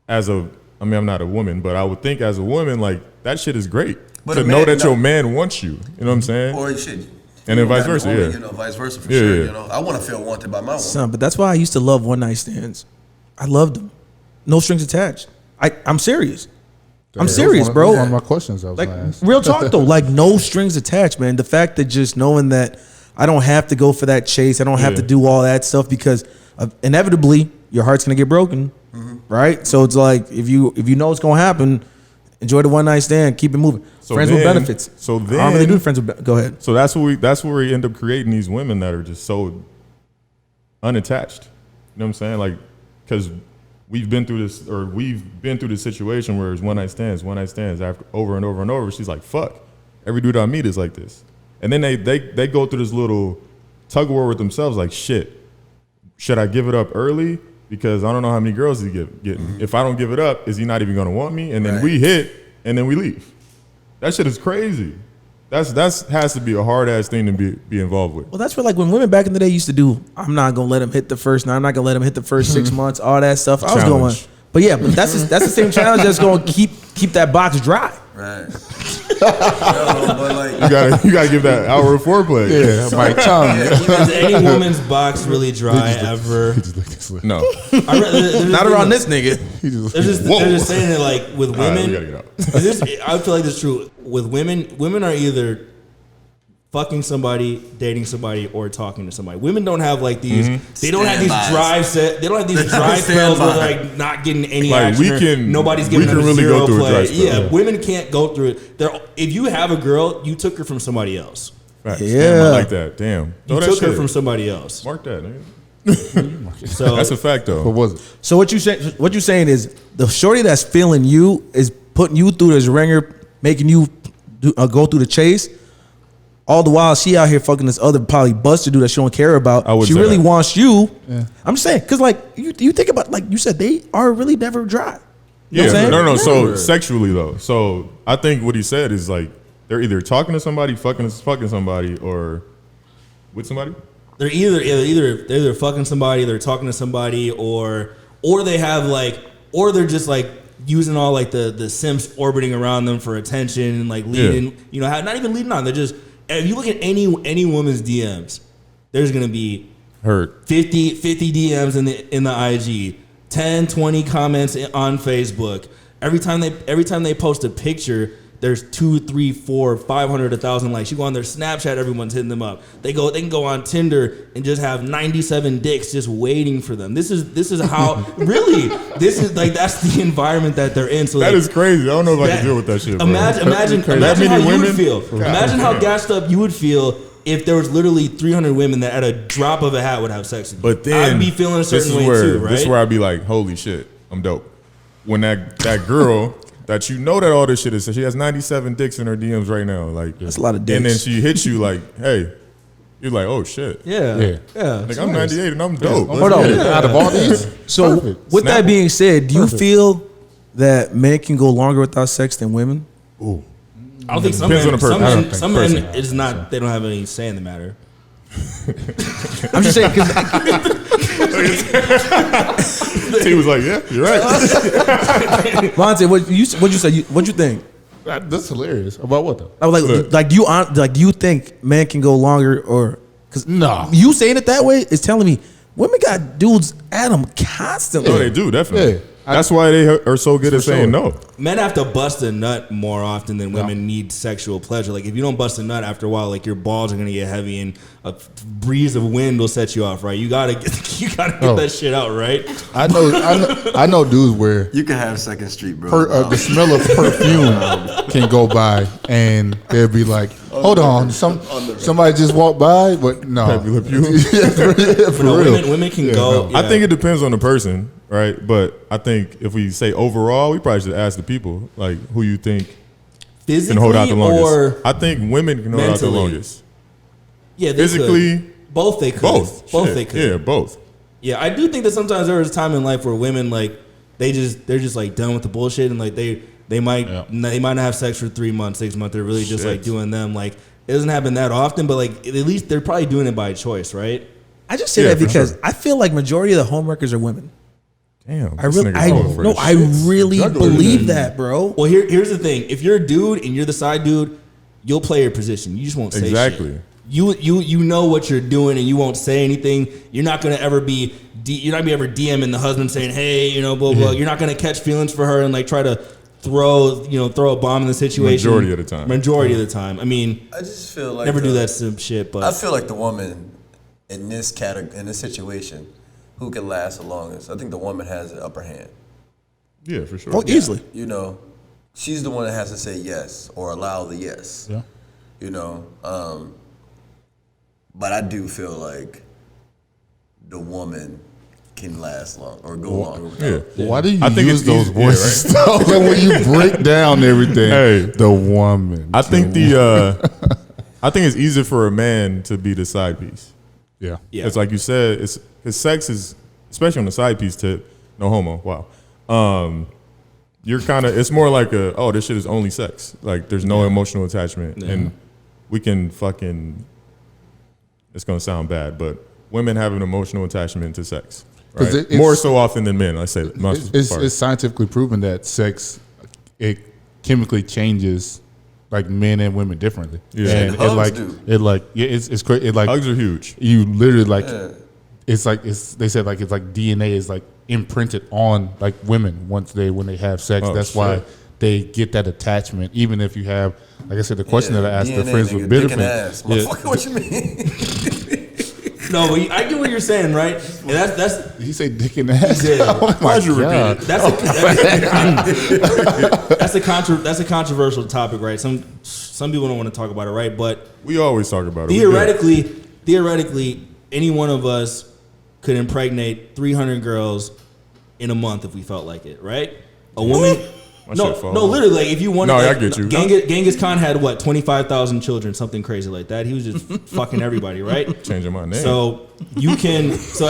I'm not a woman, but I would think as a woman, like that shit is great. But to a know man- that no. your man wants you. You know what I'm saying? Or shit. And then vice Gotta be versa, woman, yeah. Vice versa for Yeah, sure. yeah. I want to feel wanted by my woman. Son, but that's why I used to love one night stands. I loved them. No strings attached. I'm serious. I'm That was serious, one bro. of my questions I was Like gonna ask. real talk though, like no strings attached, man. The fact that just knowing that I don't have to go for that chase, I don't have to do all that stuff because inevitably your heart's gonna get broken, right? So it's like if you know it's gonna happen, enjoy the one night stand, keep it moving. So Friends then- with benefits. so I don't really then- do friends with. Go ahead. So that's where we end up creating these women that are just so unattached. You know what I'm saying? Like, because we've been through this situation where it's one night stands after over and over and over. She's like, fuck, every dude I meet is like this. And then they go through this little tug of war with themselves, like, shit, should I give it up early? Because I don't know how many girls he's getting. If I don't give it up, is he not even gonna want me? And then we hit, and then we leave. That shit is crazy. That's has to be a hard ass thing to be involved with. Well, that's what like when women back in the day used to do. I'm not gonna let him hit the first. I'm not gonna let him hit the first 6 months. All that stuff. I was going, Challenge. but yeah, but that's the same challenge that's gonna keep that box dry. Right. But like, You gotta give that hour of foreplay. Yeah, my tongue. Is any woman's box really dry ever? He just looked at this. No. Not around this nigga. He just They're just saying that like with All right, women, we gotta get out. I feel like this is true. With women are either fucking somebody, dating somebody, or talking to somebody. Women don't have like these. They don't have these Standbys. They don't have these dry spells where they're like not getting any Like, action. we or can- nobody's we giving can them really zero go through a play. dry spell. Yeah, women can't go through it. If you have a girl, you took her from somebody else. Facts. Yeah. Damn, I like that. Damn. You Throw that took her shit. from somebody else. Mark that, nigga. So That's a fact, though. What was it? So what you saying is the shorty that's feeling you is putting you through this ringer, making you go through the chase. All the while she out here fucking this other probably busted dude that she don't care about. I would She say really that. wants you. Yeah. I'm just saying because like you think about like you said they are really never dry. You know what I'm saying? No. So sexually though, so I think what he said is like they're either talking to somebody, fucking somebody, or with somebody. they're either fucking somebody, they're talking to somebody, or they have like, or they're just like using all like the simps orbiting around them for attention and like leading, you know, not even leading on. They're just, if you look at any woman's DMs, there's gonna be Hurt. 50 DMs in the IG, 10, 20 comments on Facebook. Every time they post a picture, there's 2, 3, 4, 500, 1,000 likes. You go on their Snapchat, everyone's hitting them up. They can go on Tinder and just have 97 dicks just waiting for them. This is how really this is like that's the environment that they're in. So That like, is crazy. I don't know if I can deal with that shit. Bro. Imagine That many how you would women? feel. God Imagine how damn. gassed up you would feel if there was literally 300 women that at a drop of a hat would have sex with you. But then I'd be feeling a certain way too, right? This is where I'd be like, holy shit, I'm dope. When that girl that you know that all this shit is, she has 97 dicks in her DMs right now. Like That's a lot of dicks. And then she hits you like, hey, you're like, oh shit. Yeah. Like I'm 98 and I'm dope. Hold Let's on. get it. Out of all these, So perfect. with that Snapple. being said, do you feel that men can go longer without sex than women? I don't think some Depends men, on the person. I don't think some men personally. it's not. They don't have any say in the matter. I'm just saying because He was like, yeah, you're right. Monte, what you say? What you think? That's hilarious. About what though? I was Look. like, do you think men can go longer or because No. you saying it that way is telling me women got dudes at them constantly. No, they do, definitely. Yeah. That's why they are so good at saying no. Men have to bust a nut more often than women need sexual pleasure. Like if you don't bust a nut after a while, like your balls are gonna get heavy and a breeze of wind will set you off. Right? You gotta get that shit out. Right? I know dudes where you can have Second Street, bro. the smell of perfume can go by and they'll be like, hold on, somebody just walked by, but no. Happy lip you. For No, real. women can go. I think it depends on the person, right? But I think if we say overall, we probably should ask the people, like, who you think physically can hold out the longest. or I think women can hold out the mentally. longest. yeah, they Physically, could. Both they could. Both. Both Shit. they could. Yeah, both. Yeah, I do think that sometimes there is a time in life where women like they're just like done with the bullshit and like they might not have sex for 3 months, 6 months. They're really just like Shit. doing them. Like it doesn't happen that often, but like at least they're probably doing it by choice, right? I just say Yeah, that for because sure. I feel like majority of the homewreckers are women. Damn. I really believe that, bro. Well, here's the thing: if you're a dude and you're the side dude, you'll play your position. You just won't say Exactly. shit. you know what you're doing and you won't say anything. You're not gonna ever be ever DMing the husband saying, hey, you know, blah blah. You're not gonna catch feelings for her and like try to throw a bomb in the situation. Majority of the time. I mean, I just feel like never do that some shit. But I feel like the woman in this situation, who can last the longest? I think the woman has the upper hand. Yeah, for sure. Oh, easily. You know, she's the one that has to say yes or allow the yes. Yeah. You know, but I do feel like the woman can last long or go longer. Yeah. Why do you think use it's those easy, yeah, voices? Like when you break down everything, the woman. I think I think it's easier for a man to be the side piece. Yeah. It's like you said, his sex is, especially on the side piece tip, no homo, wow. You're kind of, it's more like this shit is only sex. Like there's no emotional attachment. Yeah. And we can fucking, it's going to sound bad, but women have an emotional attachment to sex. Right? More so often than men, I say that. It's scientifically proven that sex, it chemically changes like men and women differently. Yeah. And it's crazy. Hugs are huge. You literally it's like they said like it's like DNA is like imprinted on like women when they have sex. That's why they get that attachment. Even if you have, like I said, the question that I asked the friends with benefits. What you mean? No, but I get what you're saying, right? And that's. Did you say dick in the ass? Yeah. Oh my God. That's a controversial topic, right? Some people don't want to talk about it, right? But we always talk about it. Theoretically, any one of us could impregnate 300 girls in a month if we felt like it, right? A woman. No, literally, like if you wanted. No, like, I get you. Genghis Khan had 25,000 children, something crazy like that. He was just fucking everybody, right? Changing my name. So you can. As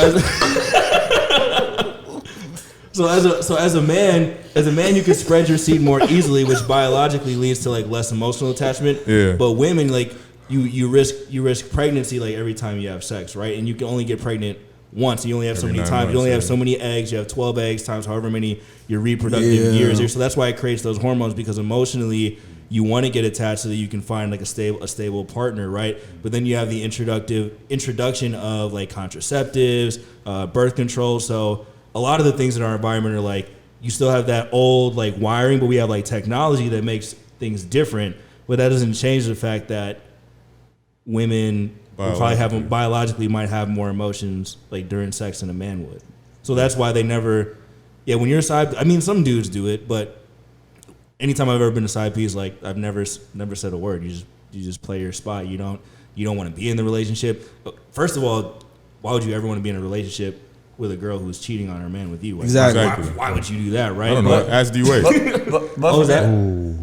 a man, you can spread your seed more easily, which biologically leads to like less emotional attachment. Yeah. But women, like you risk pregnancy like every time you have sex, right? And you can only get pregnant once. You only have so many times. You only have so many eggs. You have 12 eggs times however many your reproductive years are. So that's why it creates those hormones, because emotionally you want to get attached so that you can find like a stable partner, right? But then you have the introduction of like contraceptives, birth control. So a lot of the things in our environment are like, you still have that old like wiring, but we have like technology that makes things different. But that doesn't change the fact that women biologically might have more emotions like during sex than a man would. So that's why they never. Yeah, when you're a side, I mean, some dudes do it, but anytime I've ever been a side piece, like I've never said a word. You just play your spot. You don't want to be in the relationship. First of all, why would you ever want to be in a relationship with a girl who's cheating on her man with you? Like, exactly. Why would you do that, right? I don't know. Ask D-Wade.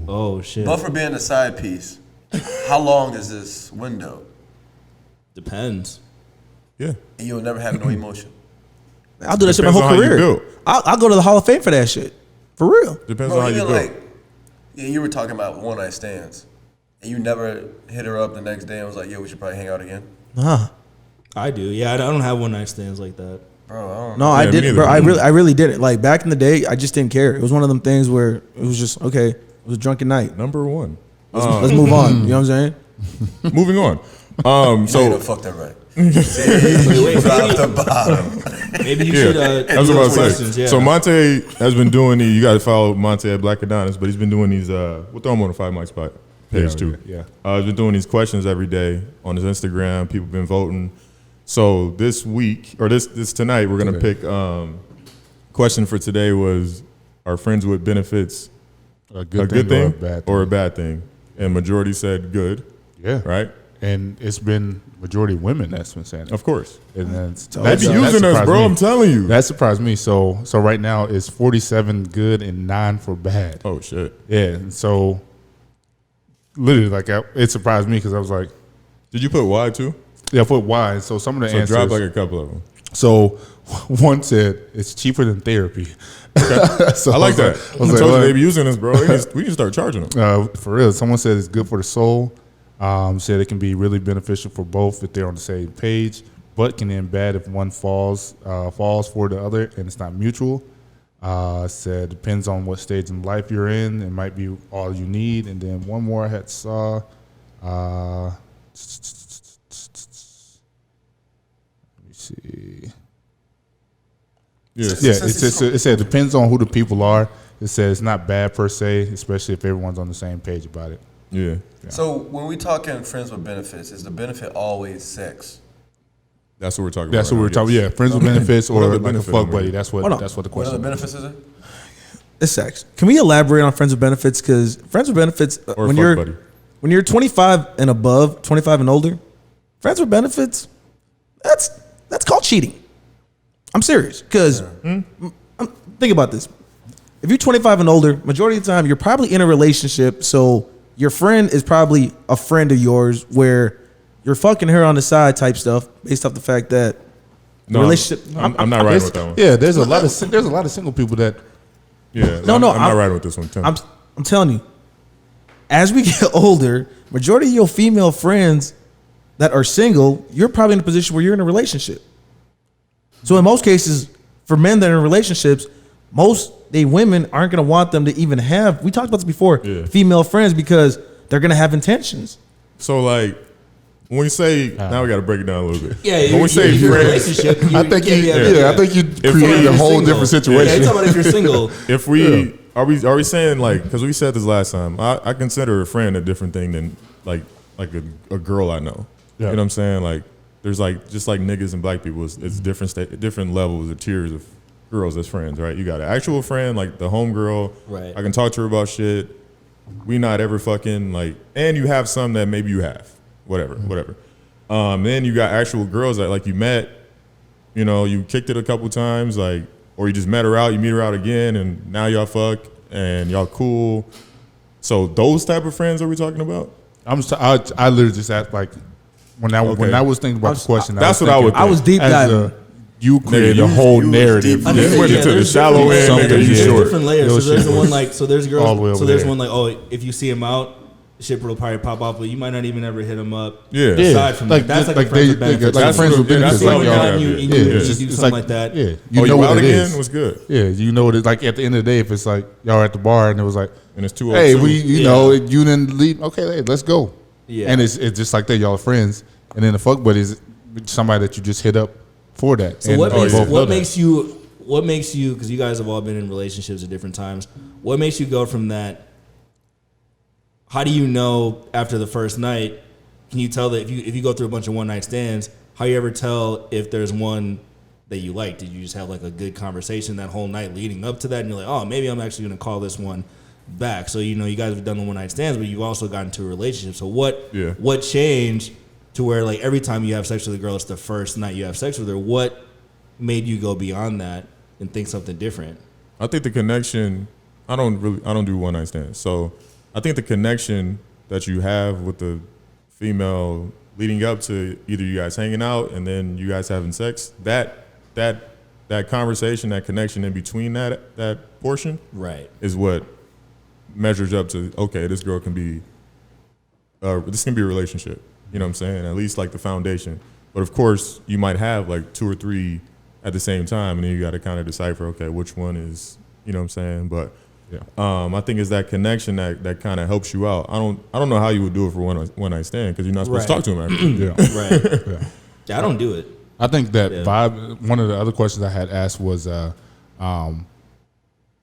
Oh shit. But for being a side piece, how long is this window? Depends. Yeah. And you'll never have no emotion. I'll do that shit my whole career. I'll go to the Hall of Fame for that shit. For real. Depends on how you built. You were talking about one night stands, and you never hit her up the next day and was like, "Yeah, we should probably hang out again." I do. Yeah, I don't have one night stands like that. Bro, I don't know. I didn't, bro. I really didn't. Like back in the day, I just didn't care. It was one of them things where it was just okay. It was a drunken night. Number one. Let's move on. You know what I'm saying? Moving on. So fuck that right. Drop the bottom. Maybe you should. I was about to say. Yeah. So Monte has been doing these. You got to follow Monte at Black Adonis, but he's been doing these. We'll throw him on the 5 Mics page too. Yeah. He's been doing these questions every day on his Instagram. People have been voting. So this week or this tonight, we're gonna pick. Question for today was: are friends with benefits a good thing or a bad thing? And majority said good. Yeah. Right. And it's been majority women that's been saying it. Of course. And then they be using us, bro. I'm telling you. That surprised me. So right now it's 47 good and 9 for bad. Oh shit. Yeah. And so literally, like it surprised me because I was like, did you put Y too? Yeah, I put Y. So some of the answers. Drop like a couple of them. So one said it's cheaper than therapy. Okay. So I like that. I told you they be using us, bro. We can start charging them. For real. Someone said it's good for the soul. Said it can be really beneficial for both if they're on the same page, but can end bad if one falls for the other and it's not mutual. Said depends on what stage in life you're in. It might be all you need. And then one more I had saw. see. Yes. Yeah, it said it depends on who the people are. It says it's not bad per se, especially if everyone's on the same page about it. Yeah. So when we talking friends with benefits, is the benefit always sex? That's what we're talking That's about. what we're talking. Yeah, friends with benefits What or other like a benefit fuck are buddy. we- That's Hold on. what the What question other is. benefits is it? It's sex. Can we elaborate on friends with benefits? Because friends with benefits, Or when fuck buddy. you're 25 and above, 25 and older, friends with benefits, that's called cheating. I'm serious. Because think about this. If you're 25 and older, majority of the time you're probably in a relationship. So your friend is probably a friend of yours where you're fucking her on the side type stuff based off the fact that the No, relationship. I'm not riding with that one. Yeah, there's a lot of single people that. Yeah. No, I'm no, not riding with this one, Tim. I'm telling you, as we get older, majority of your female friends that are single, you're probably in a position where you're in a relationship. So in most cases, for men that are in relationships, women aren't going to want them to even have. We talked about this before. Yeah. Female friends because they're going to have intentions. So like when we say now we got to break it down a little bit. Yeah, when we say you're in a friends, relationship, I think you created a whole different situation. Yeah, it's about if you're single. if we are we saying like because we said this last time, I consider a friend a different thing than like a girl I know. Yeah. You know what I'm saying? Like there's like just like niggas and black people, it's different levels or tiers of girls as friends, right? You got an actual friend like the homegirl. Right. I can talk to her about shit. We not ever fucking like, and you have some that maybe you have, whatever. Then you got actual girls that like you met, you know, you kicked it a couple times, like, or you just met her out, you meet her out again, and now y'all fuck and y'all cool. So those type of friends are we talking about? I literally just asked like when I was thinking about the question. That's what I would think. I was deep diving. You created a whole narrative. deep. You went into the there's shallow end, something, nigga, you yeah. short. different layers. Yo, So there's shit the one was like there's girls. all the way over so there's there. one like if you see him out, shit will probably pop off, but you might not even ever hit him up. Yeah. Aside from that, that's like a friends with benefits. like friends with benefits, You see like him y'all out have, and you yeah. do It's something like that. Yeah, You know out what it again is. was good. Yeah, you know what it like at the end of the day. If it's like y'all are at the bar and it was like, And it's 2:02. hey, you know, you didn't leave. Okay, hey, let's go. Yeah. And it's just like that. Y'all are friends, and then the fuck buddy is somebody that you just hit up for that. So And what you makes both know that. what makes you because you guys have all been in relationships at different times. What makes you go from that? How do you know after the first night? Can you tell that if you go through a bunch of one night stands, how you ever tell if there's one that you like? Did you just have like a good conversation that whole night leading up to that, and you're like, oh, maybe I'm actually going to call this one back. So you know you guys have done the one night stands, but you've also gotten into a relationship. So what changed to where like every time you have sex with a girl, it's the first night you have sex with her? What made you go beyond that and think something different? I think the connection. I don't do one night stands. So I think the connection that you have with the female leading up to either you guys hanging out and then you guys having sex, that conversation, that connection in between that portion, Right. is what measures up to, okay, this girl can be this can be a relationship. You know what I'm saying? At least like the foundation. But of course, you might have like 2 or 3 at the same time, and then you got to kind of decipher, okay, which one is, you know what I'm saying? But I think it's that connection that kind of helps you out. I don't know how you would do it for one night stand because you're not supposed to talk to him after. Right. Yeah, I don't do it. I think that vibe. One of the other questions I had asked was,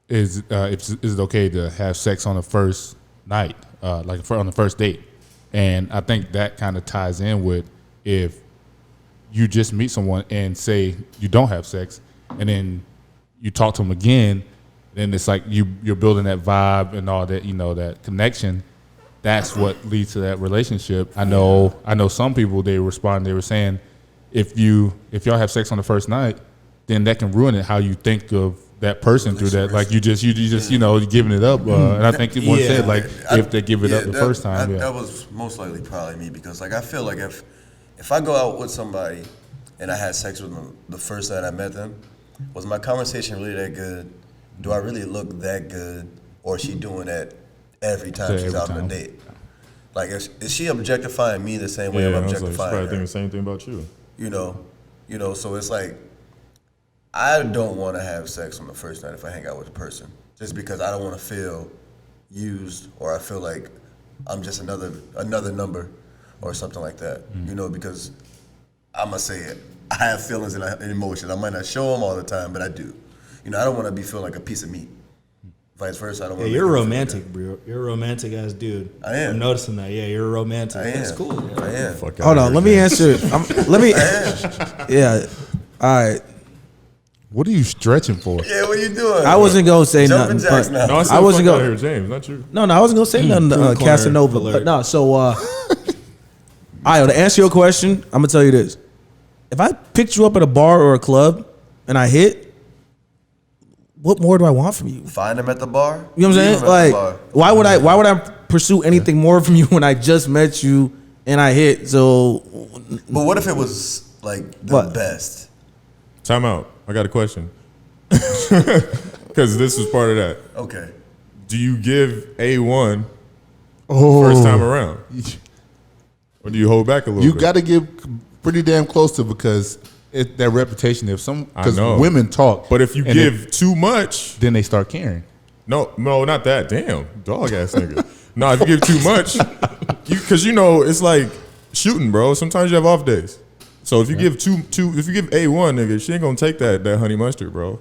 is it okay to have sex on the first night, like on the first date? And I think that kind of ties in with if you just meet someone and say you don't have sex, and then you talk to them again, then it's like you're building that vibe and all that, you know, that connection. That's what leads to that relationship. I know some people, they were saying if y'all have sex on the first night, then that can ruin it how you think of that person through that. Like you just you know, giving it up. And I think one said like if they give it up the first time. That was most likely probably me because like I feel like if I go out with somebody and I had sex with them the first night I met them, was my conversation really that good? Do I really look that good, or is she doing that every time she's out on a date? Like, is she objectifying me the same way I'm objectifying she's probably her? thinking the same thing about you. You know. So it's like I don't want to have sex on the first night if I hang out with a person, just because I don't want to feel used or I feel like I'm just another number or something like that. You know, because I'm gonna say it. I have feelings and emotions. I might not show them all the time, but I do. You know, I don't want to be feeling like a piece of meat. Vice versa, I don't want to. You're romantic, bro. You're a romantic ass dude. I am. I'm noticing that. Yeah, you're a romantic. I am. That's cool. Yeah. I am. Hold on, let me answer. Let me. Yeah. All right. What are you stretching for? Yeah, what are you doing? I wasn't gonna say Jumping nothing. jacks But now. No, I wasn't going gonna. to hear James, not you. No, I wasn't gonna say nothing. Corner Casanova. alert. But no. So, all right. To answer your question, I'm gonna tell you this: if I picked you up at a bar or a club and I hit, what more do I want from you? Find him at the bar. You know what I'm Leave saying? him at the Like, bar. why would I pursue anything more from you when I just met you and I hit? So, But what if it was like the What? best? Time out. I got a question. Because this was part of that. Okay. Do you give A1 Oh, first time around? Or do you hold back a little You bit? got to get pretty damn close to because that reputation. If because know. women talk, But if you and give too much, then they start caring. no, not that. Damn, dog ass nigga. No, if you give too much, because you know it's like shooting, bro. Sometimes you have off days. So if you give if you give A1, nigga, she ain't gonna take that honey mustard, bro.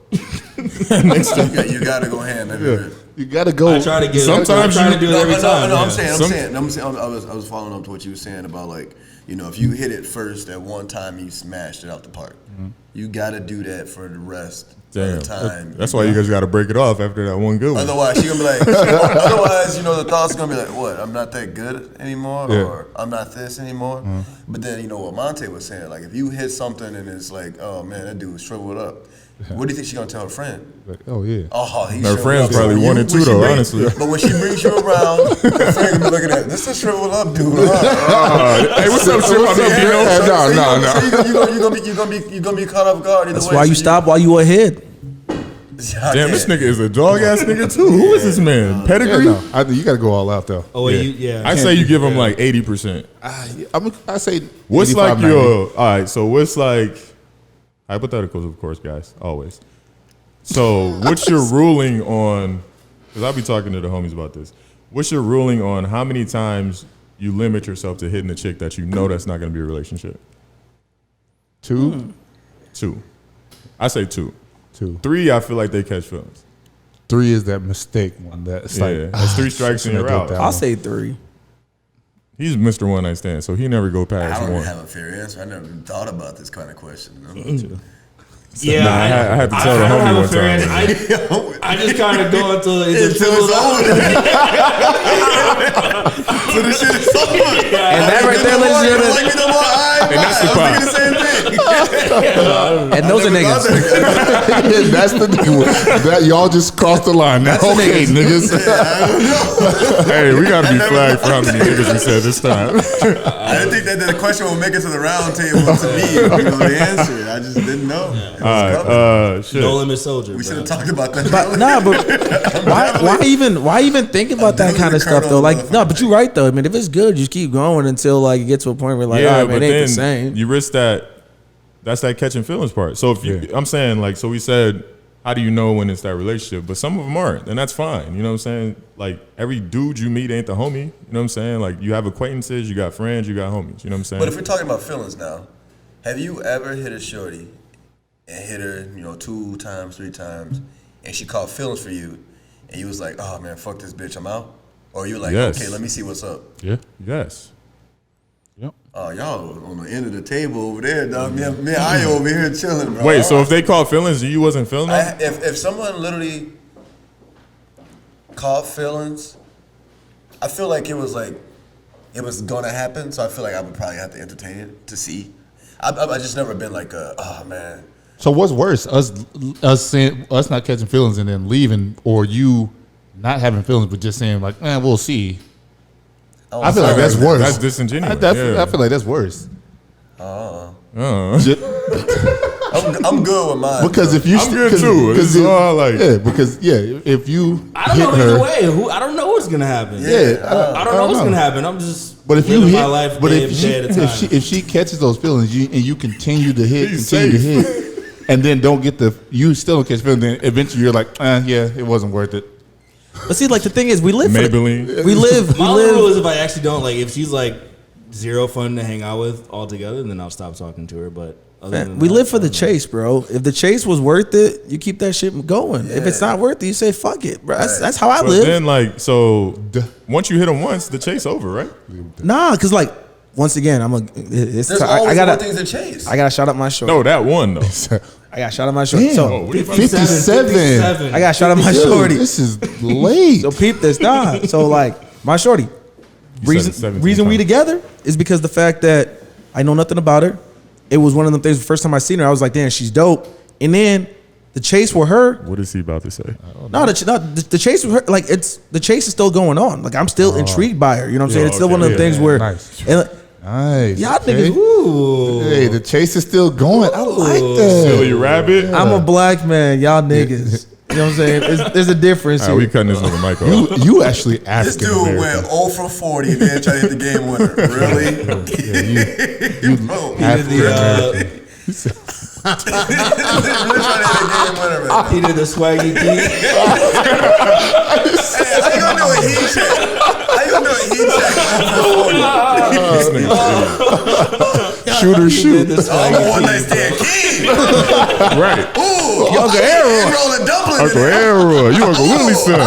You gotta go hand in hand. You got to go. I try to get. Sometimes I try you- to do it every time. No, yeah. I'm Some- saying. I was following up to what you were saying about like, you know, if you hit it first at one time, you smashed it out the park. You gotta do that for the rest Damn, of the time. that's why you guys got to break it off after that one good one. Otherwise, she gonna be like. Otherwise, you know, the thoughts gonna be like, "What? I'm not that good anymore, Yeah. or I'm not this anymore." But then, you know what Monte was saying, like, if you hit something and it's like, "Oh man, that dude was shriveled up," what do you think she gonna tell her friend? Like, oh yeah. Oh, he's Her shriveled friends up. probably So one you- and two when she though, brings- honestly. But when she brings you around, her friend gonna be looking at this is shriveled up, dude. Huh? Hey, what's up, Chip? I'm Yeah, Dino. You're gonna be caught off guard. that's why you stop while you ahead. Damn, this nigga is a dog ass nigga too. Who is this man? Yeah, Pedigree? no, I think you got to go all out though. Oh wait, yeah. I say you give him like 80%. I say What's 85, like 90. your all right? So what's like hypotheticals, of course, guys, always. So what's your ruling on? Because I'll be talking to the homies about this. What's your ruling on how many times you limit yourself to hitting a chick that you know that's not going to be a relationship? 2, 2. I say 2. 2, 3, I feel like they catch feelings. 3 is that mistake one. That's Yeah, like that's 3 strikes and you're out. I'll say 3. He's Mr. One Night Stand, so he never go I past don't one. have a fair answer. I never thought about this kind of question. Yeah, Nah, I had to tell the I don't homie have a one fair time. answer. I just kind of go until it's Until it's over. So the shit is over. And that right there, ladies and gentlemen, Like, you know what? And that's the I'm part. thinking the same thing. and those are niggas. Yeah, that's the thing. That y'all just crossed the line. Now, okay, niggas. Hey, we gotta be flagged for how many niggas we said this time. I didn't think that the question would make it to the round table to me. You know, the answer. I just didn't know. It was coming. Shit. No limit soldier. We bro. should have talked about that. But nah, but why even think about that kind of stuff though? Like, no, but you're right though. I mean, if it's good, just keep going until like it gets to a point where like, all right, man, it ain't the same. you risk that. That's that catching feelings part. So if you, I'm saying like, so we said, how do you know when it's that relationship? But some of them aren't, and that's fine. You know what I'm saying? Like every dude you meet ain't the homie. You know what I'm saying? Like you have acquaintances, you got friends, you got homies. You know what I'm saying? But if we're talking about feelings now, have you ever hit a shorty and hit her, you know, 2 times, 3 times, and she caught feelings for you, and you was like, oh man, fuck this bitch, I'm out? Or you like, Yes. okay, let me see what's up. Yeah. Yes. Yep. Oh, y'all on the end of the table over there, dog. Me and I over here chilling, bro. Wait, so if they caught feelings and you wasn't feeling them? If someone literally caught feelings, I feel like it was gonna happen. So I feel like I would probably have to entertain it to see. I just never been like oh man. So what's worse, us not catching feelings and then leaving, or you not having feelings but just saying like, man, we'll see. I feel like that's worse. That's disingenuous. I feel like that's worse. I'm good with mine. Because if you I'm good too. It's all like because if you I don't hit know her, either way. I don't know what's gonna happen. I don't know what's gonna happen. I'm just But if you living hit, my life but day if day at a time. if she catches those feelings, and you continue to hit, He's continue safe. to hit, and then don't get you still don't catch feelings, then eventually you're like, yeah, it wasn't worth it. But see, like the thing is, we live for Maybelline. we live. My only rule is if I actually don't like, if she's like zero fun to hang out with altogether, then I'll stop talking to her. But Man, we live for the chase, bro. If the chase was worth it, you keep that shit going. If it's not worth it, you say fuck it, bro. That's how I But live. then, like, so once you hit them once, the chase over, right? Nah, cause like once again, There's always more things to chase. I gotta shout out my shorty. No, that one though. I gotta shout out my shorty. Damn. So What are you about to say? 57. I gotta shout out my Dude, shorty. this is late. So peep this, nah. So like my shorty, You said it 17 reason we times. together is because the fact that I know nothing about her. It was one of them things. The first time I seen her, I was like, damn, she's dope. And then the chase with her, What is he about to say? the chase with her, like the chase is still going on. Like I'm still intrigued by her. You know what I'm saying? It's still okay. one of them things where, Nice. and, Nice. y'all okay. niggas, woo. Hey, the chase is still going. I like that. Silly rabbit. I'm a black man. Y'all niggas. You know what I'm saying? There's a difference All right, we here. cutting this nigga mic off. You actually This African dude American. went 0 for 40 and then tried to hit the game winner. Really? Bro, African American. really trying to hit the game winner right now. He did the swaggy D. Hey, how you gonna do a heat check? How you gonna do a heat check? 0 for 40? This nigga's Shooter shoot. Oh, one night stand king. idiot. Right. Ooh, Uncle Aaron. rolling dumpling. Uncle Aaron, you Uncle Willie's son.